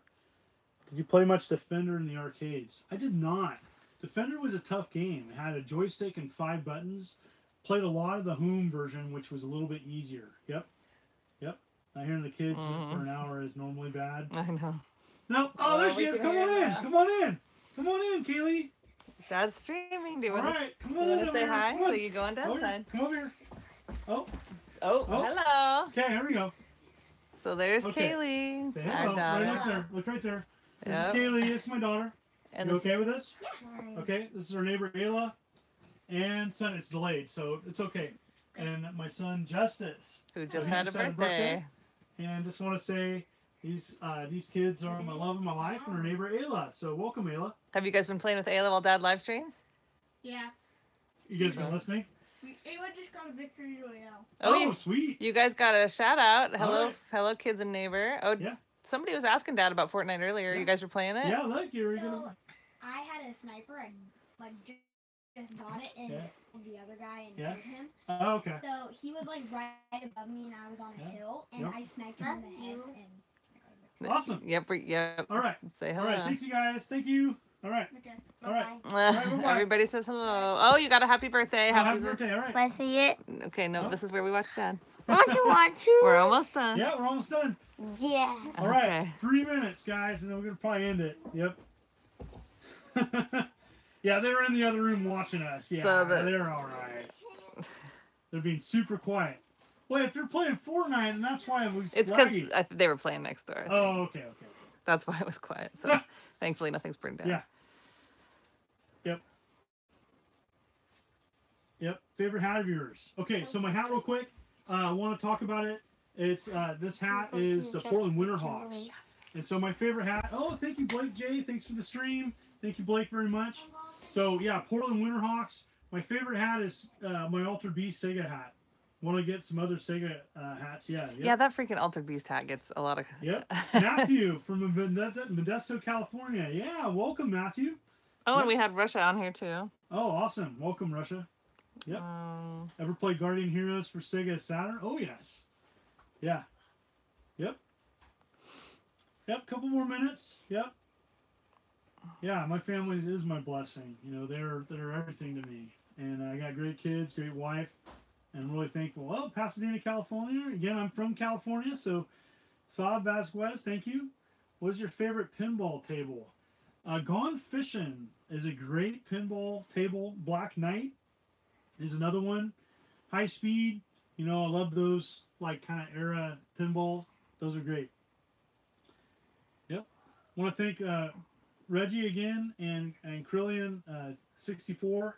Speaker 1: Did you play much Defender in the arcades? I did not. Defender was a tough game. It had a joystick and 5 buttons. Played a lot of the home version, which was a little bit easier. Yep. Not hearing the kids for an hour is normally bad.
Speaker 2: I know.
Speaker 1: No. Oh, there she is. Come on in. Come on in, Kaylee.
Speaker 2: Dad's streaming. Do you want
Speaker 1: to
Speaker 2: say hi? So you go on Dad's side.
Speaker 1: Come over here. Oh,
Speaker 2: hello.
Speaker 1: Okay, here we go.
Speaker 2: So there's Kaylee.
Speaker 1: Say hello. Right up there. Look right there. This is Kaylee. It's my daughter. And you okay with this? Yeah. Okay. This is our neighbor Ayla. And son, it's delayed, so it's okay. And my son Justice,
Speaker 2: who just had a birthday.
Speaker 1: And just want to say these kids are my love of my life, and our neighbor Ayla. So welcome, Ayla.
Speaker 2: Have you guys been playing with Ayla while Dad live streams?
Speaker 3: Yeah.
Speaker 1: You guys been listening?
Speaker 3: Ayla just got a victory royale.
Speaker 1: Oh, sweet.
Speaker 2: You guys got a shout out. Hello, kids and neighbor. Oh, yeah. Somebody was asking Dad about Fortnite earlier. Yeah. You guys were playing it?
Speaker 1: Yeah, look, you're
Speaker 3: I had a sniper and just got it and the other guy and killed him.
Speaker 1: Oh, okay.
Speaker 3: So he was like right above me and I was on a hill and I sniped him in the head and
Speaker 1: awesome.
Speaker 2: Yep.
Speaker 1: All right.
Speaker 2: Say hello.
Speaker 1: All right. Thank you guys. Thank you. All right.
Speaker 3: Okay.
Speaker 1: All right.
Speaker 2: Bye-bye. Everybody says hello. Oh, you got a happy birthday.
Speaker 1: Happy birthday. All right.
Speaker 3: Can I see it?
Speaker 2: Okay. No, this is where we watch Dad.
Speaker 3: Want to?
Speaker 2: We're almost done.
Speaker 1: Yeah, we're almost done.
Speaker 3: Yeah.
Speaker 1: All right. 3 minutes, guys, and then we're gonna probably end it. Yep. Yeah, they were in the other room watching us. Yeah, so they're all right. They're being super quiet. Well, if you're playing Fortnite, and that's why
Speaker 2: it's because they were playing next door.
Speaker 1: Oh, okay.
Speaker 2: That's why it was quiet. So thankfully, nothing's burned down.
Speaker 1: Yeah. Yep. Favorite hat of yours? Okay, so my hat, real quick. I want to talk about it. It's this hat is the Portland Winterhawks, and so my favorite hat. Oh, thank you, Blake J. Thanks for the stream. Thank you, Blake, very much. So yeah, Portland Winterhawks. My favorite hat is my Altered Beast Sega hat. Want to get some other Sega hats? Yeah. Yep.
Speaker 2: Yeah, that freaking Altered Beast hat gets a lot of.
Speaker 1: Yep. Matthew from Modesto, California. Yeah, welcome, Matthew.
Speaker 2: Oh, and we had Russia on here too.
Speaker 1: Oh, awesome! Welcome, Russia. Yep. Ever played Guardian Heroes for Sega Saturn? Oh yes. Yeah. Yep. Couple more minutes. Yep. Yeah, my family is my blessing. You know, they're everything to me, and I got great kids, great wife, and I'm really thankful. Well, Pasadena, California. Again, I'm from California, so Saab Vasquez, thank you. What is your favorite pinball table? Gone fishing is a great pinball table. Black Knight is another one. High Speed, you know, I love those like kind of era pinballs. Those are great. Yep. I want to thank Reggie again and Krillian 64.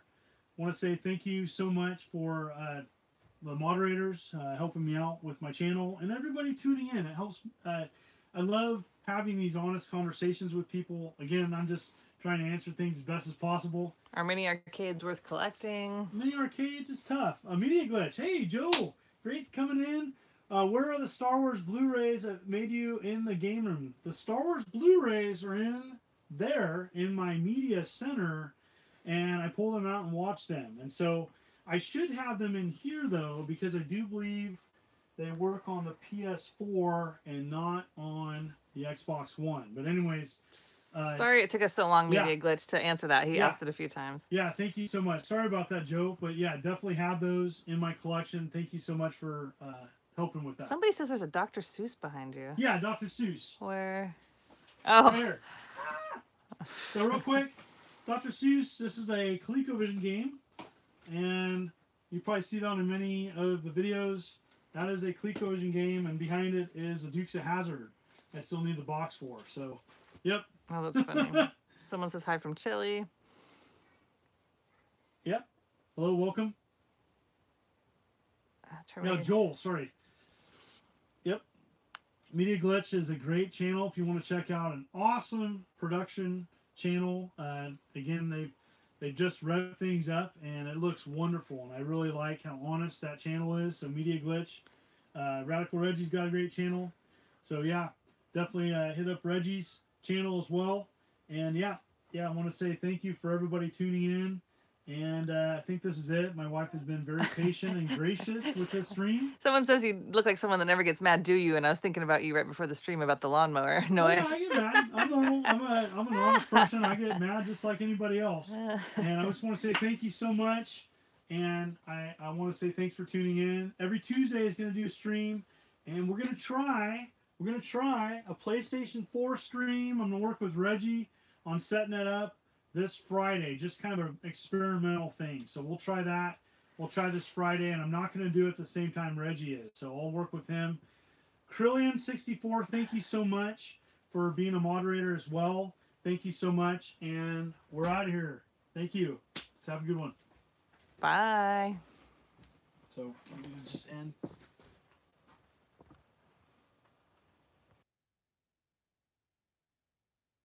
Speaker 1: I want to say thank you so much for the moderators helping me out with my channel and everybody tuning in. It helps. I love having these honest conversations with people. Again, I'm just trying to answer things as best as possible.
Speaker 2: Are mini arcades worth collecting?
Speaker 1: Mini arcades is tough. A media glitch. Hey, Joe. Great coming in. Where are the Star Wars Blu-rays that made you in the game room? The Star Wars Blu-rays are in there in my media center, and I pull them out and watch them. And so I should have them in here, though, because I do believe they work on the PS4 and not on the Xbox One. But anyways...
Speaker 2: sorry it took us so long, Media Glitch, to answer that. He asked it a few times.
Speaker 1: Yeah, thank you so much. Sorry about that, Joe. But yeah, definitely have those in my collection. Thank you so much for helping with that.
Speaker 2: Somebody says there's a Dr. Seuss behind you.
Speaker 1: Yeah, Dr. Seuss.
Speaker 2: Where? Oh.
Speaker 1: There. So real quick, Dr. Seuss, this is a ColecoVision game. And you probably see it on in many of the videos. That is a ColecoVision game, and behind it is a Dukes of Hazzard. I still need the box for. So, yep.
Speaker 2: Oh, that's funny. Someone says hi from Chile.
Speaker 1: Yep. Hello, welcome. No, Joel, sorry. Yep. Media Glitch is a great channel if you want to check out an awesome production channel. Again, they've just revved things up, and it looks wonderful. And I really like how honest that channel is. So Media Glitch. Radical Reggie's got a great channel. So yeah, definitely hit up Reggie's channel as well. And yeah, I want to say thank you for everybody tuning in. And I think this is it. My wife has been very patient and gracious with this stream.
Speaker 2: Someone says you look like someone that never gets mad, do you? And I was thinking about you right before the stream about the lawnmower noise.
Speaker 1: Oh, yeah, I get mad. I'm normal. I'm an honest person. I get mad just like anybody else. And I just want to say thank you so much. And I want to say thanks for tuning in. Every Tuesday is going to do a stream. And we're going to try a PlayStation 4 stream. I'm going to work with Reggie on setting that up this Friday, just kind of an experimental thing. So we'll try that. We'll try this Friday, and I'm not going to do it at the same time Reggie is. So I'll work with him. Krillian64, thank you so much for being a moderator as well. Thank you so much, and we're out of here. Thank you. Let's have a good one.
Speaker 2: Bye.
Speaker 1: So, let me just end.